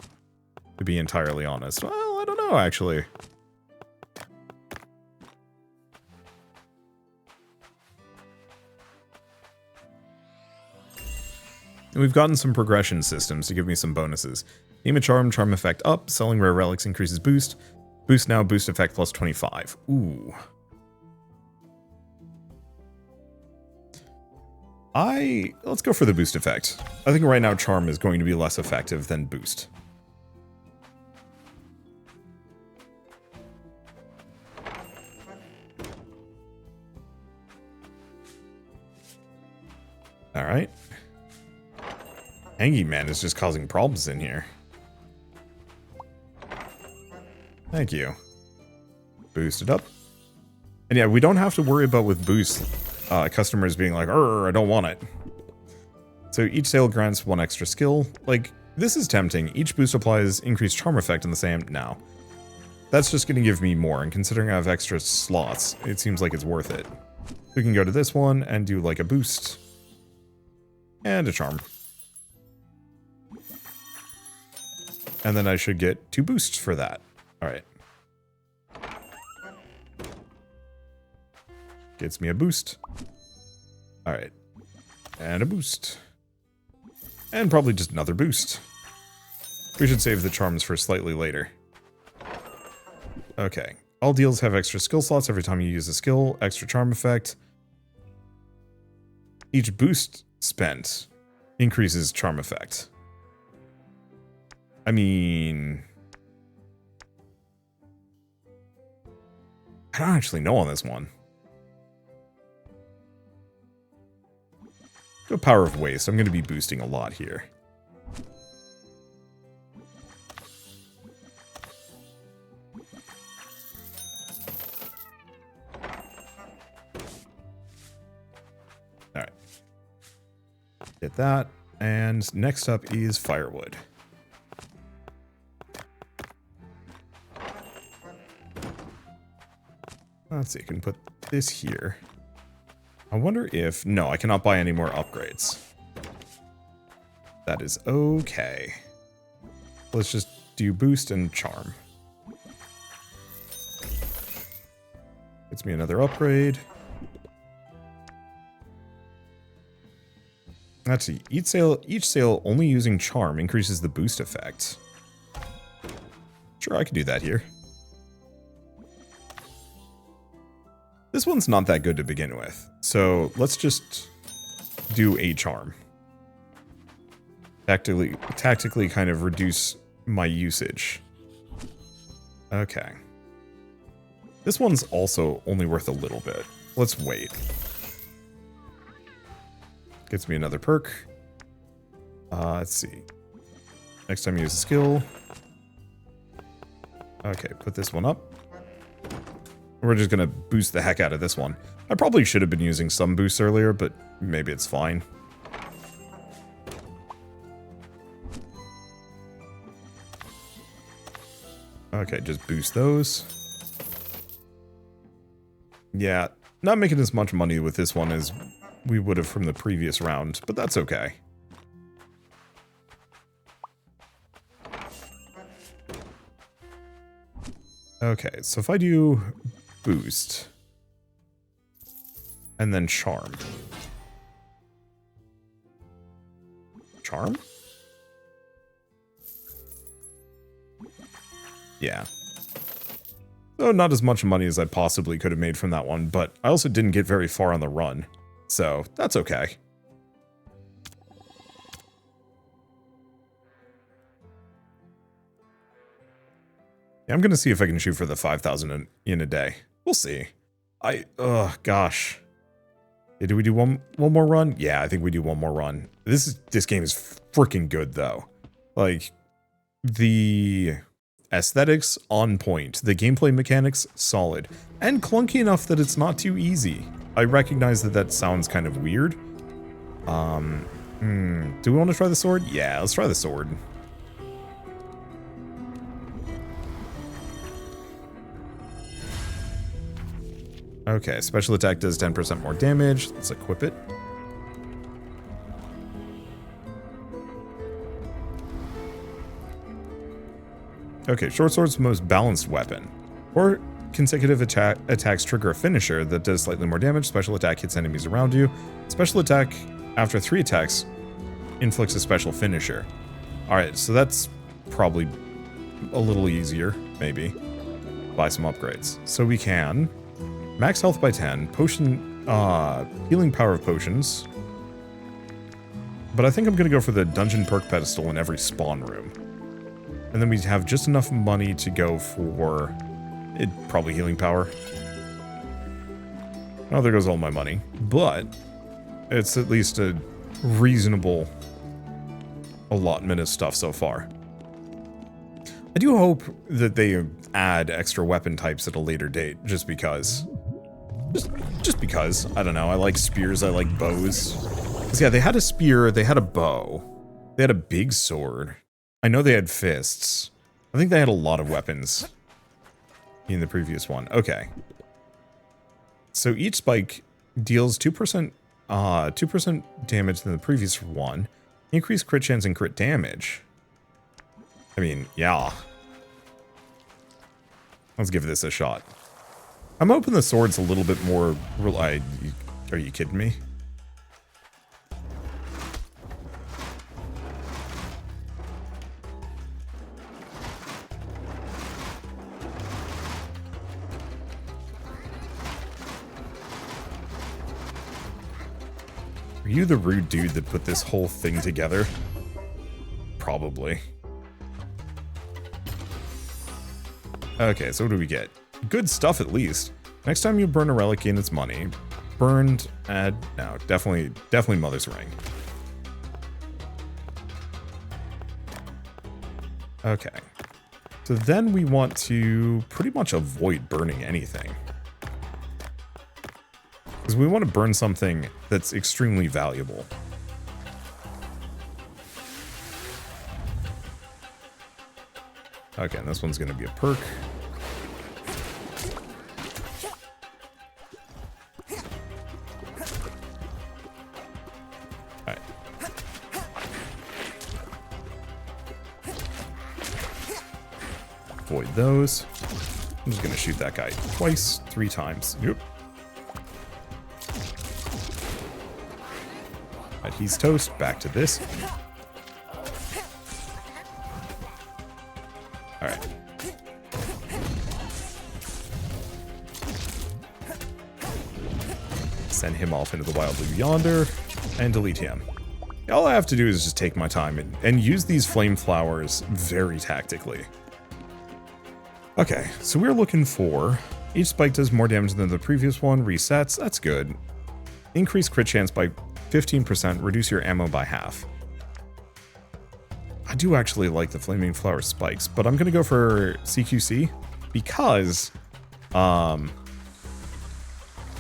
to be entirely honest. Well, I don't know, actually. And we've gotten some progression systems to give me some bonuses. Aim a charm, charm effect up, selling rare relics increases boost. Boost now, boost effect plus 25. Ooh. Let's go for the boost effect. I think right now charm is going to be less effective than boost. Alright. Hangyman is just causing problems in here. Thank you. Boost it up. And yeah, we don't have to worry about with boost customers being like, I don't want it. So each sale grants one extra skill. Like, this is tempting. Each boost applies increased charm effect in the same... Now, that's just going to give me more, and considering I have extra slots, it seems like it's worth it. We can go to this one and do like a boost. And a charm. And then I should get 2 boosts for that. Alright. Gets me a boost. Alright. And a boost. And probably just another boost. We should save the charms for slightly later. Okay. All deals have extra skill slots every time you use a skill. Extra charm effect. Each boost spent increases charm effect. I mean... I don't actually know on this one. Go Power of Waste. I'm going to be boosting a lot here. Alright. Get that. And next up is Firewood. Let's see, I can put this here. I wonder if... No, I cannot buy any more upgrades. That is okay. Let's just do boost and charm. Gets me another upgrade. Let's see. Each sale only using charm increases the boost effect. Sure, I could do that here. This one's not that good to begin with, so let's just do a charm. Tactically kind of reduce my usage. Okay. This one's also only worth a little bit. Let's wait. Gets me another perk. Let's see. Next time you use a skill. Okay, put this one up. We're just going to boost the heck out of this one. I probably should have been using some boosts earlier, but maybe it's fine. Okay, just boost those. Yeah, not making as much money with this one as we would have from the previous round, but that's okay. Okay, so if I do boost and then charm. Charm? Yeah. So not as much money as I possibly could have made from that one, but I also didn't get very far on the run. So that's okay. Yeah, I'm gonna see if I can shoot for the 5,000 in a day. We'll see. Gosh. Yeah, do we do one more run? Yeah, I think we do one more run. This game is freaking good though. Like, the Aesthetics on point. The gameplay mechanics solid. And clunky enough that it's not too easy. I recognize that that sounds kind of weird. Do we want to try the sword? Yeah, let's try the sword. Okay, special attack does 10% more damage. Let's equip it. Okay, short sword's the most balanced weapon. Or consecutive attacks trigger a finisher that does slightly more damage. Special attack hits enemies around you. Special attack after 3 attacks inflicts a special finisher. Alright, so that's probably a little easier, maybe. Buy some upgrades. So we can max health by 10, potion, healing power of potions. But I think I'm gonna go for the dungeon perk pedestal in every spawn room. And then we have just enough money to go for probably healing power. Oh, there goes all my money. But it's at least a reasonable allotment of stuff so far. I do hope that they add extra weapon types at a later date, just because. Just because. I don't know. I like spears. I like bows. 'Cause yeah, they had a spear. They had a bow. They had a big sword. I know they had fists. I think they had a lot of weapons in the previous one. Okay. So each spike deals 2% damage than the previous one. Increased crit chance and crit damage. I mean, yeah. Let's give this a shot. I'm hoping the sword's a little bit more... Are you kidding me? Are you the rude dude that put this whole thing together? Probably. Okay, so what do we get? Good stuff at least. Next time you burn a relic, gain its money. Burned, add... No, definitely Mother's Ring. Okay. So then we want to pretty much avoid burning anything. Because we want to burn something that's extremely valuable. Okay, and this one's going to be a perk. Alright. Avoid those. I'm just going to shoot that guy twice, 3 times. Yep. He's toast. Back to this. Alright. Send him off into the wild blue yonder and delete him. All I have to do is just take my time and use these flame flowers very tactically. Okay, so we're looking for... Each spike does more damage than the previous one. Resets. That's good. Increase crit chance by 15%, reduce your ammo by half. I do actually like the flaming flower spikes, but I'm gonna go for CQC because,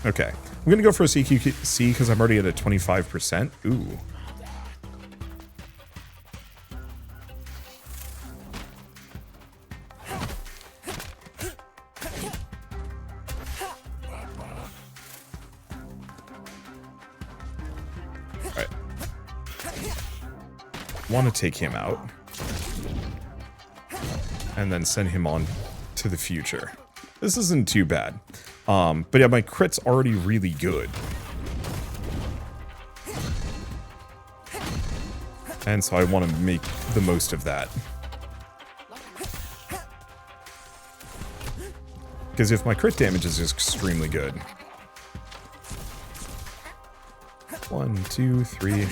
okay, I'm gonna go for a CQC because I'm already at a 25%. Ooh. Want to take him out and then send him on to the future. This isn't too bad, but yeah, my crit's already really good, and so I want to make the most of that, because if my crit damage is extremely good, 1, 2, 3.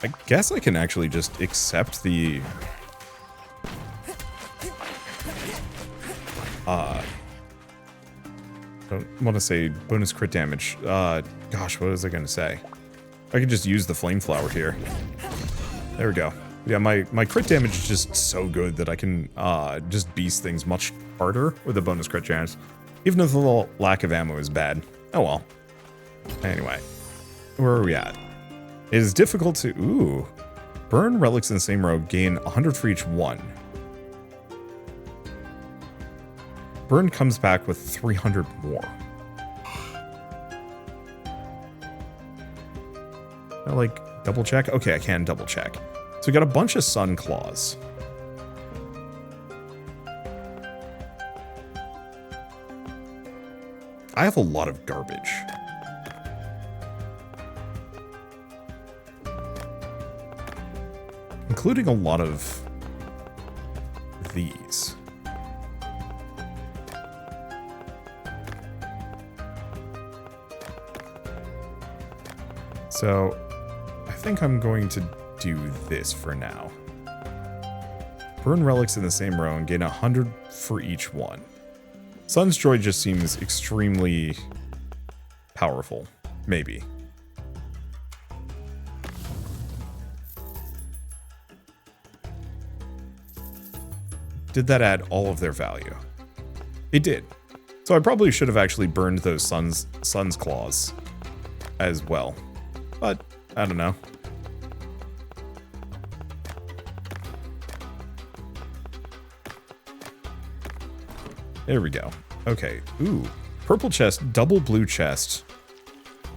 I guess I can actually just accept the... don't want to say bonus crit damage. Gosh, what was I going to say? I could just use the flame flower here. There we go. Yeah, my crit damage is just so good that I can just beast things much harder with a bonus crit chance. Even if the lack of ammo is bad. Oh well. Anyway, where are we at? It is difficult to... Ooh. Burn relics in the same row, gain 100 for each one. Burn comes back with 300 more. I like double check? Okay, I can double check. So we got a bunch of sun claws. I have a lot of garbage. Including a lot of these. So I think I'm going to do this for now. Burn relics in the same row and gain 100 for each one. Sun's Joy just seems extremely powerful. Maybe. Did that add all of their value? It did. So I probably should have actually burned those sun's claws as well. But I don't know. There we go. Okay. Ooh. Purple chest, double blue chest,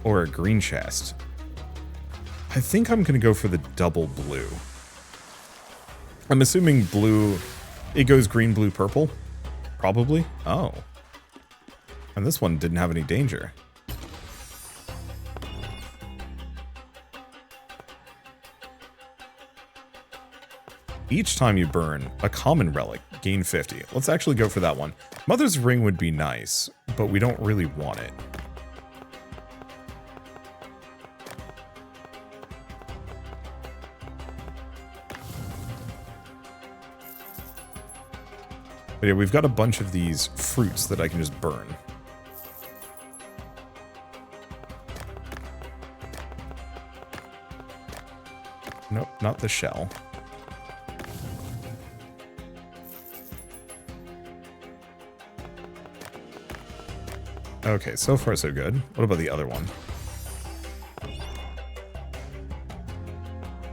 or a green chest. I think I'm going to go for the double blue. I'm assuming blue... It goes green, blue, purple? Probably? Oh. And this one didn't have any danger. Each time you burn a common relic, gain 50. Let's actually go for that one. Mother's Ring would be nice, but we don't really want it. But yeah, we've got a bunch of these fruits that I can just burn. Nope, not the shell. Okay, so far so good. What about the other one?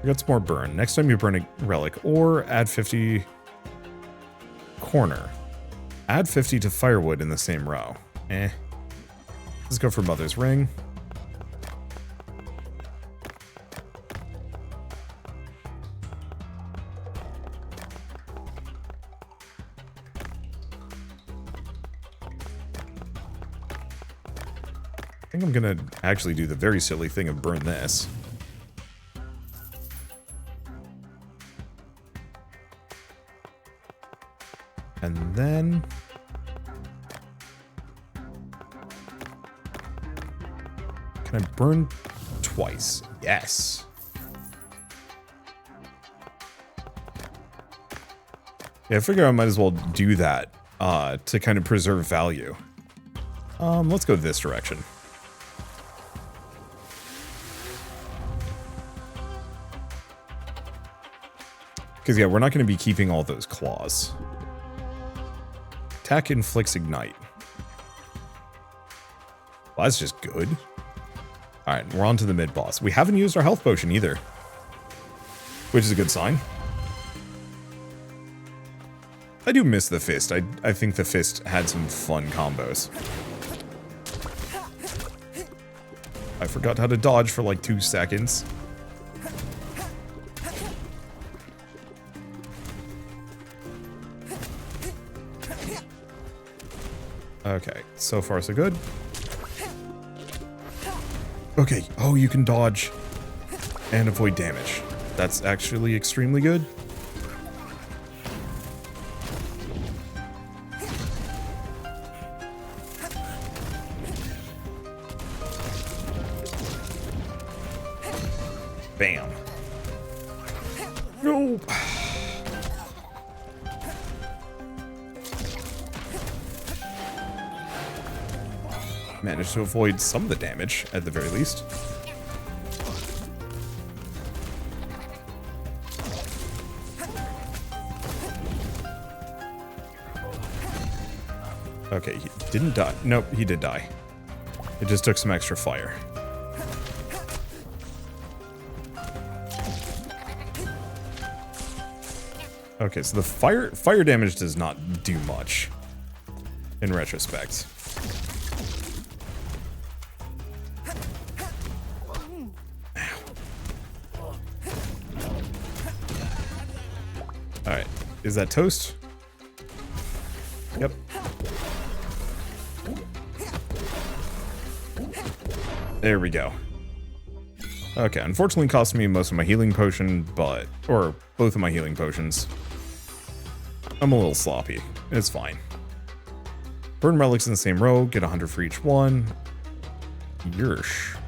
We got some more burn. Next time you burn a relic, or add 50 corner. Add 50 to firewood in the same row. Let's go for Mother's Ring. I think I'm gonna actually do the very silly thing of burn this. And then... Can I burn twice? Yes. Yeah, I figure I might as well do that to kind of preserve value. Let's go this direction. Because, yeah, we're not going to be keeping all those claws. Attack inflicts ignite. Well, that's just good. Alright, we're on to the mid-boss. We haven't used our health potion either. Which is a good sign. I do miss the fist. I think the fist had some fun combos. I forgot how to dodge for like 2 seconds. Okay, so far so good. Okay, oh, you can dodge and avoid damage. That's actually extremely good. Bam. No. Managed to avoid some of the damage, at the very least. Okay, he didn't die. Nope, he did die. It just took some extra fire. Okay, so the fire damage does not do much in retrospect. Alright, is that toast? Yep. There we go. Okay, unfortunately cost me most of my healing potion, or both of my healing potions. I'm a little sloppy. It's fine. Burn relics in the same row, get 100 for each one. Yersh.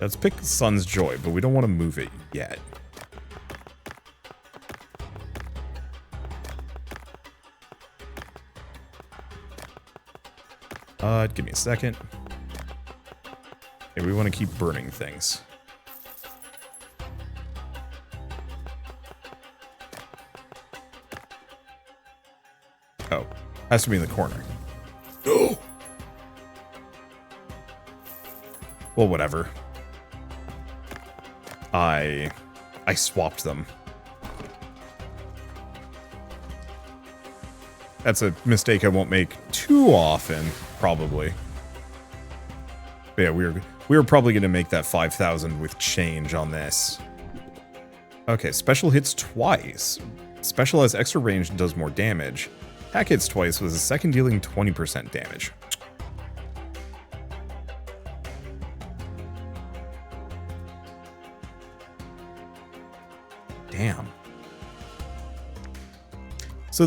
Let's pick Sun's Joy, but we don't want to move it yet. Give me a second. Okay, we want to keep burning things. Oh, has to be in the corner. No. Well, whatever. I swapped them. That's a mistake I won't make too often, probably. But yeah, we were probably going to make that 5,000 with change on this. Okay, special hits twice. Special has extra range and does more damage. Attack hits twice with a second dealing 20% damage. Damn. So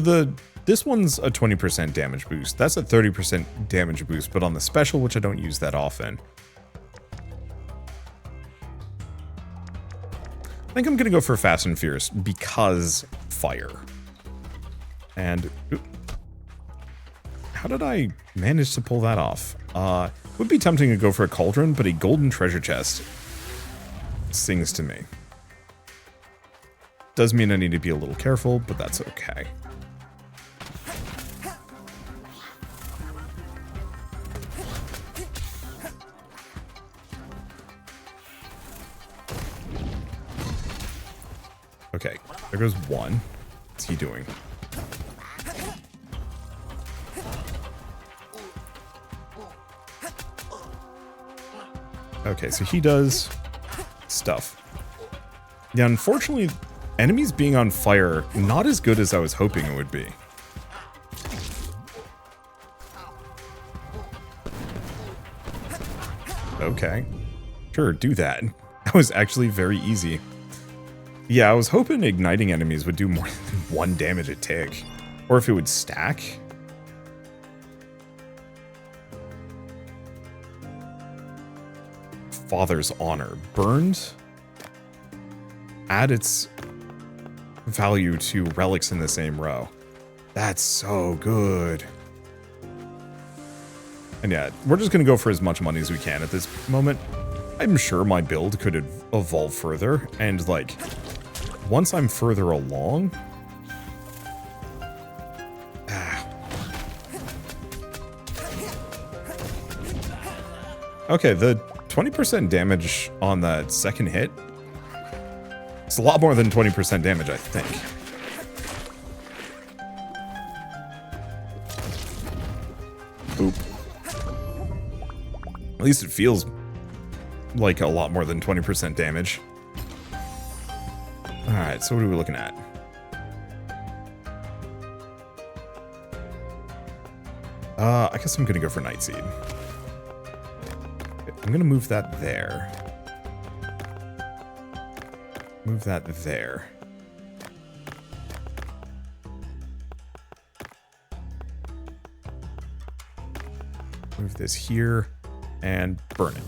this one's a 20% damage boost. That's a 30% damage boost, but on the special, which I don't use that often. I think I'm going to go for Fast and Fierce because fire. And how did I manage to pull that off? Would be tempting to go for a cauldron, but a golden treasure chest sings to me. Does mean I need to be a little careful, but that's okay. Okay, there goes one. What's he doing? Okay, so he does stuff. Yeah, unfortunately, enemies being on fire, not as good as I was hoping it would be. Okay. Sure, do that. That was actually very easy. Yeah, I was hoping igniting enemies would do more than 1 damage a tick. Or if it would stack. Father's Honor. Burned. Add its value to relics in the same row. That's so good. And yeah, we're just going to go for as much money as we can at this moment. I'm sure my build could evolve further. And like, once I'm further along... Okay, the 20% damage on that second hit. It's a lot more than 20% damage, I think. Oop. At least it feels like a lot more than 20% damage. Alright, so what are we looking at? I guess I'm gonna go for Nightseed. I'm gonna move that there. Move that there. Move this here and burn it.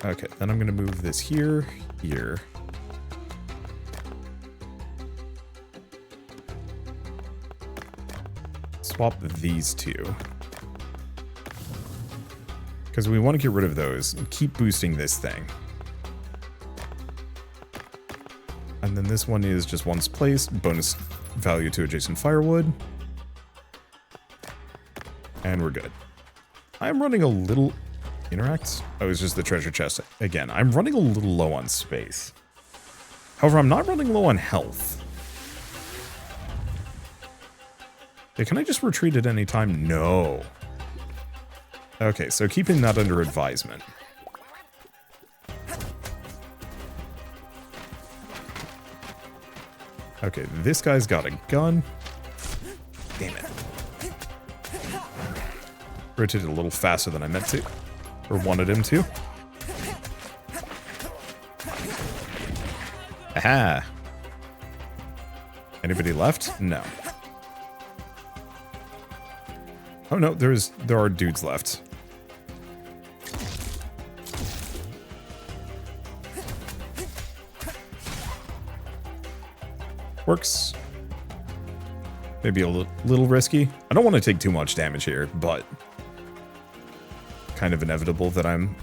Okay, then I'm gonna move this here, here. Swap these two. Because we want to get rid of those and keep boosting this thing. And then this one is just once placed, bonus value to adjacent firewood. And we're good. I'm running a little... Interact? Oh, it's just the treasure chest. Again, I'm running a little low on space. However, I'm not running low on health. Yeah, can I just retreat at any time? No. Okay, so keeping that under advisement. Okay, this guy's got a gun. Damn it. Rotated a little faster than I meant to. Or wanted him to. Aha! Anybody left? No. Oh no, there are dudes left. Works. Maybe a little risky. I don't want to take too much damage here, but kind of inevitable that I'm...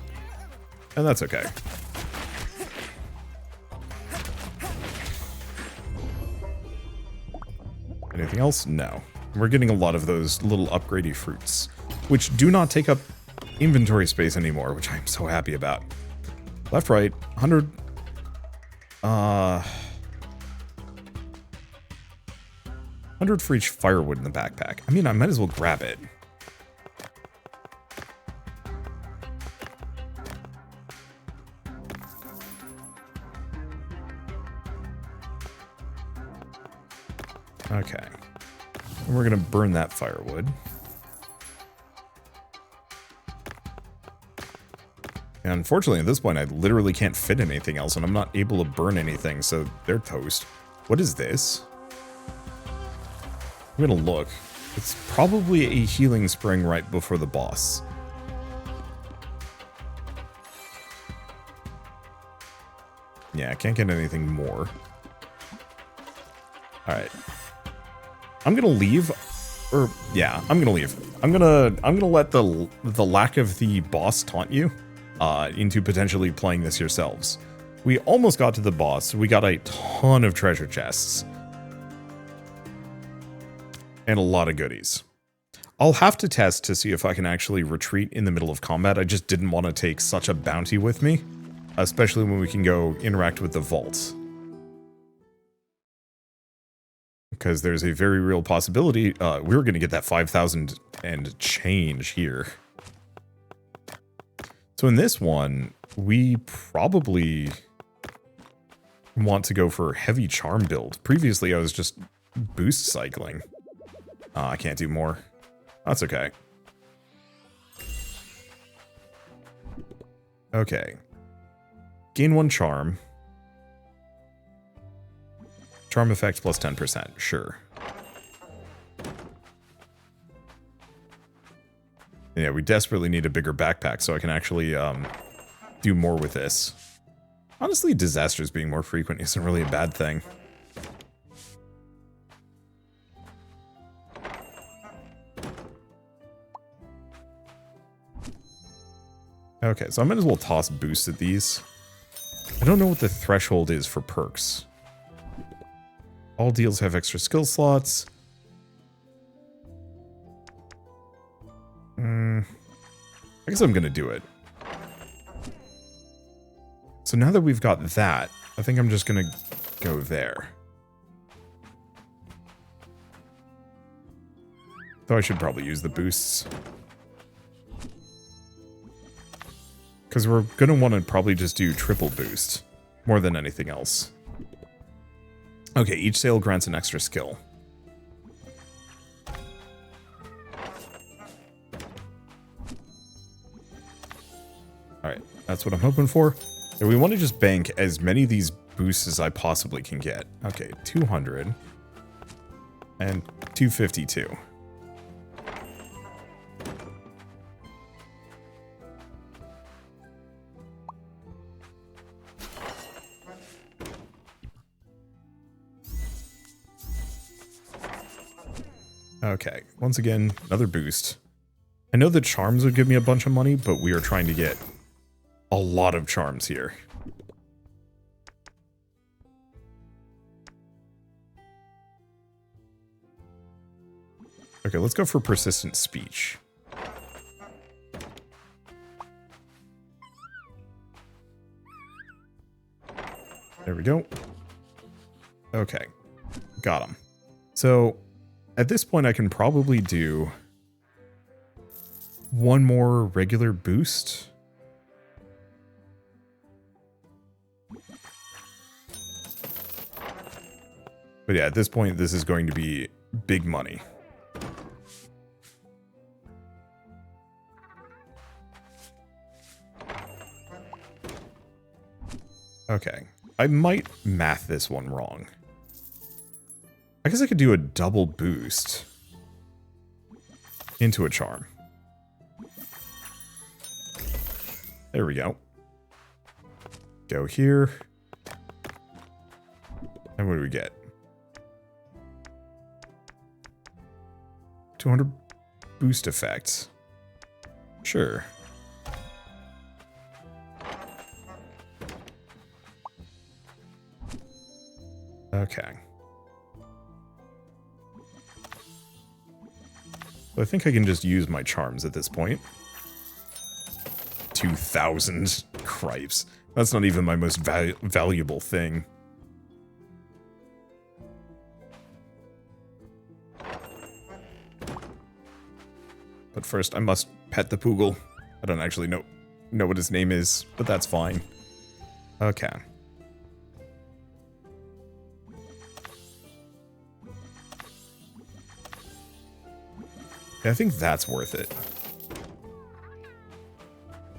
And that's okay. Anything else? No. We're getting a lot of those little upgradey fruits, which do not take up inventory space anymore, which I'm so happy about. Left, right, 100... 100 for each firewood in the backpack. I mean, I might as well grab it. Okay. And we're gonna burn that firewood. And unfortunately, at this point, I literally can't fit anything else, and I'm not able to burn anything, so they're toast. What is this? I'm gonna look. It's probably a healing spring right before the boss. Yeah, I can't get anything more. Alright. I'm gonna leave. Or yeah, I'm gonna leave. I'm gonna let the lack of the boss taunt you into potentially playing this yourselves. We almost got to the boss. We got a ton of treasure chests. And a lot of goodies. I'll have to test to see if I can actually retreat in the middle of combat. I just didn't want to take such a bounty with me, especially when we can go interact with the vault. Because there's a very real possibility we're going to get that 5,000 and change here. So in this one, we probably want to go for heavy charm build. Previously, I was just boost cycling. I can't do more. That's okay. Okay. Gain 1 charm. Charm effect plus 10%. Sure. Yeah, we desperately need a bigger backpack so I can actually do more with this. Honestly, disasters being more frequent isn't really a bad thing. Okay, so I might as well toss boosts at these. I don't know what the threshold is for perks. All deals have extra skill slots. I guess I'm gonna do it. So now that we've got that, I think I'm just gonna go there. Though I should probably use the boosts. Because we're going to want to probably just do triple boost, more than anything else. Okay, each sale grants an extra skill. Alright, that's what I'm hoping for. And we want to just bank as many of these boosts as I possibly can get. Okay, 200. And 252. Okay, once again, another boost. I know the charms would give me a bunch of money, but we are trying to get a lot of charms here. Okay, let's go for persistent speech. There we go. Okay, got him. So at this point, I can probably do one more regular boost. But yeah, at this point, this is going to be big money. Okay, I might math this one wrong. I guess I could do a double boost into a charm. There we go. Go here. And what do we get? 200 boost effects. Sure. Okay. I think I can just use my charms at this point. 2,000 cripes. That's not even my most valuable thing. But first, I must pet the Poogle. I don't actually know what his name is, but that's fine. Okay. Yeah, I think that's worth it.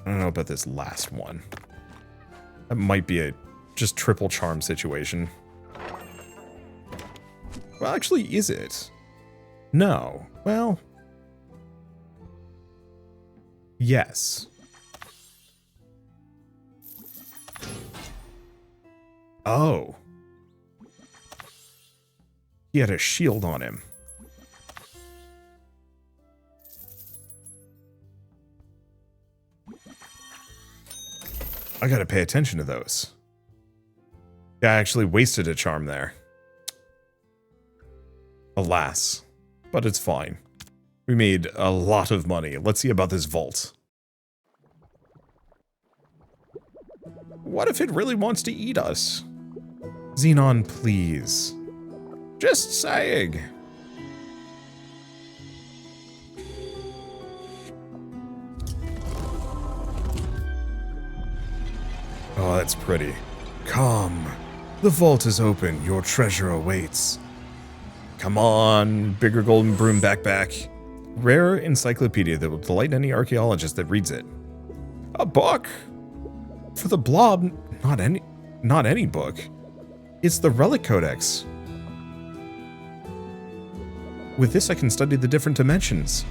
I don't know about this last one. That might be a just triple charm situation. Well, actually, is it? No. Well... yes. Oh. He had a shield on him. I gotta pay attention to those. Yeah, I actually wasted a charm there. Alas. But it's fine. We made a lot of money. Let's see about this vault. What if it really wants to eat us? Xenon, please. Just saying. Oh, that's pretty. Come. The vault is open. Your treasure awaits. Come on, bigger golden broom backpack. Rare encyclopedia that will delight any archaeologist that reads it. A book? For the blob, not any book. It's the Relic Codex. With this I can study the different dimensions.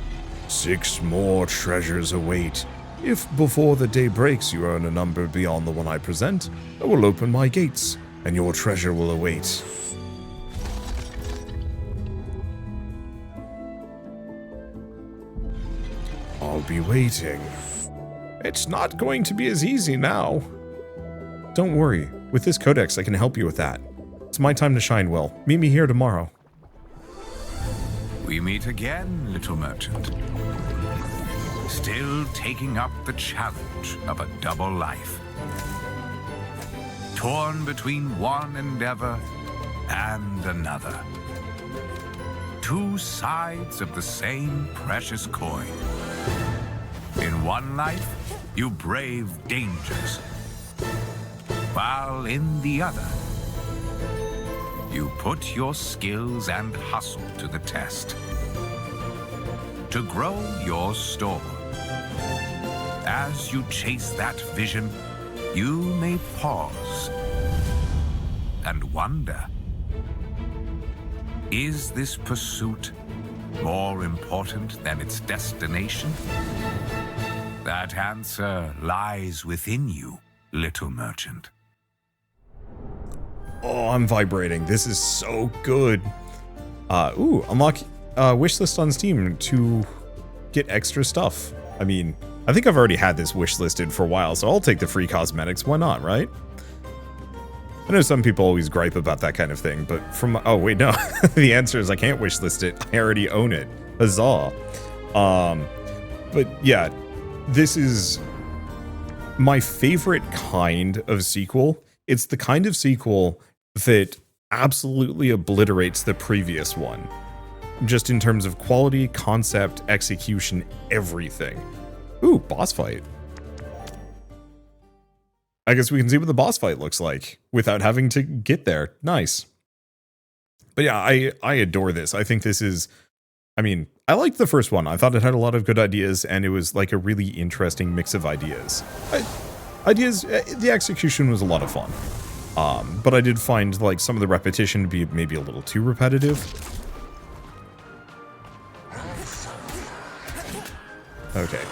6 more treasures await. If before the day breaks you earn a number beyond the one I present, I will open my gates, and your treasure will await. I'll be waiting. It's not going to be as easy now. Don't worry. With this codex, I can help you with that. It's my time to shine, Will. Meet me here tomorrow. We meet again, little merchant. Still taking up the challenge of a double life. Torn between one endeavor and another. 2 sides of the same precious coin. In one life, you brave dangers, while in the other, you put your skills and hustle to the test. To grow your store. As you chase that vision, you may pause and wonder, is this pursuit more important than its destination? That answer lies within you, little merchant. Oh, I'm vibrating. This is so good. Ooh, unlock wishlist on Steam to get extra stuff. I mean, I think I've already had this wishlisted for a while, so I'll take the free cosmetics. Why not, right? I know some people always gripe about that kind of thing, but from... oh, wait, no. The answer is I can't wishlist it. I already own it. Huzzah. But yeah, this is my favorite kind of sequel. It's the kind of sequel that absolutely obliterates the previous one. Just in terms of quality, concept, execution, everything. Ooh, boss fight. I guess we can see what the boss fight looks like without having to get there. Nice. But yeah, I adore this. I think this is, I mean, I liked the first one. I thought it had a lot of good ideas, and it was like a really interesting mix of ideas. The execution was a lot of fun. But I did find like some of the repetition to be maybe a little too repetitive. Okay.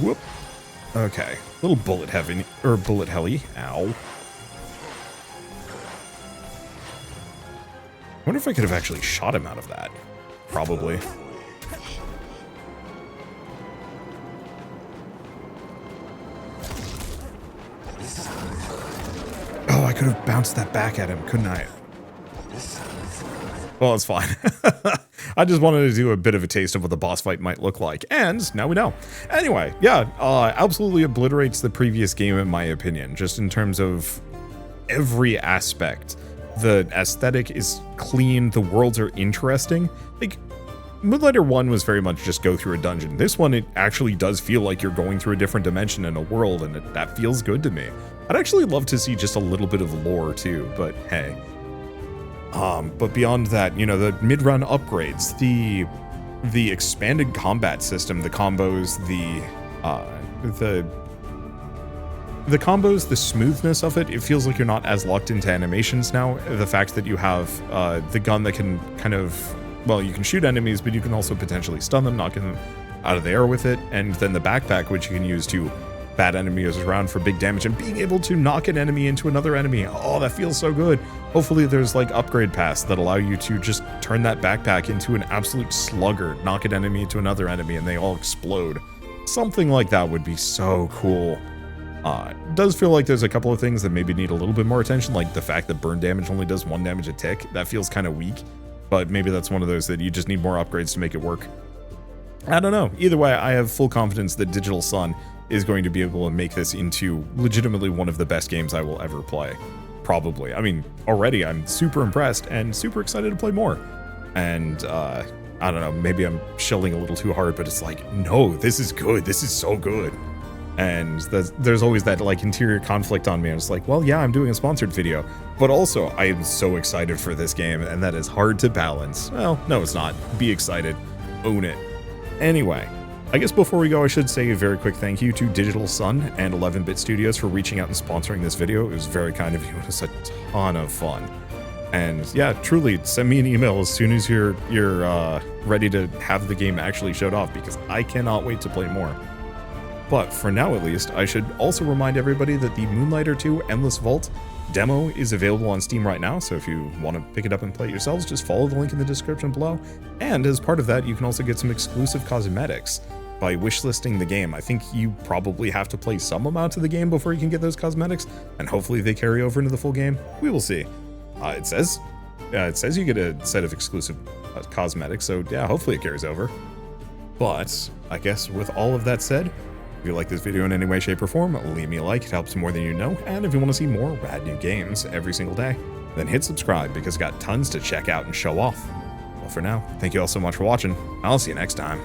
Whoop. Okay. Little bullet heavy, or bullet helly. Ow. I wonder if I could have actually shot him out of that. Probably. Oh, I could have bounced that back at him, couldn't I? Well, it's fine. I just wanted to do a bit of a taste of what the boss fight might look like, and now we know. Anyway, yeah, absolutely obliterates the previous game in my opinion, just in terms of every aspect. The aesthetic is clean, the worlds are interesting. Like, Moonlighter 1 was very much just go through a dungeon. This one, it actually does feel like you're going through a different dimension in a world, and that feels good to me. I'd actually love to see just a little bit of lore too, but hey. But beyond that, you know, the mid-run upgrades, the expanded combat system, the combos, the combos, the smoothness of it, it feels like you're not as locked into animations now. The fact that you have the gun that can kind of, well, you can shoot enemies, but you can also potentially stun them, knock them out of the air with it, and then the backpack, which you can use to bat enemies around for big damage, and being able to knock an enemy into another enemy. Oh, that feels so good. Hopefully there's like upgrade paths that allow you to just turn that backpack into an absolute slugger, knock an enemy into another enemy, and they all explode. Something like that would be so cool. It does feel like there's a couple of things that maybe need a little bit more attention, like the fact that burn damage only does 1 damage a tick. That feels kind of weak, but maybe that's one of those that you just need more upgrades to make it work. I don't know. Either way, I have full confidence that Digital Sun is going to be able to make this into legitimately one of the best games I will ever play. Probably. I mean, already I'm super impressed and super excited to play more. And, I don't know, maybe I'm shilling a little too hard, but it's like, no, this is good. This is so good. And there's always that like interior conflict on me. I'm just like, well, yeah, I'm doing a sponsored video, but also I am so excited for this game, and that is hard to balance. Well, no, it's not. Be excited. Own it. Anyway, I guess before we go, I should say a very quick thank you to Digital Sun and 11-Bit Studios for reaching out and sponsoring this video. It was very kind of you. It was a ton of fun. And yeah, truly, send me an email as soon as you're ready to have the game actually showed off, because I cannot wait to play more. But for now, at least, I should also remind everybody that the Moonlighter 2 Endless Vault demo is available on Steam right now, so if you want to pick it up and play it yourselves, just follow the link in the description below. And as part of that, you can also get some exclusive cosmetics by wishlisting the game. I think you probably have to play some amount of the game before you can get those cosmetics, and hopefully they carry over into the full game. We will see. It says you get a set of exclusive cosmetics, so yeah, hopefully it carries over. But I guess with all of that said, if you like this video in any way, shape, or form, leave me a like. It helps more than you know. And if you want to see more rad new games every single day, then hit subscribe, because I've got tons to check out and show off. Well, for now, thank you all so much for watching. I'll see you next time.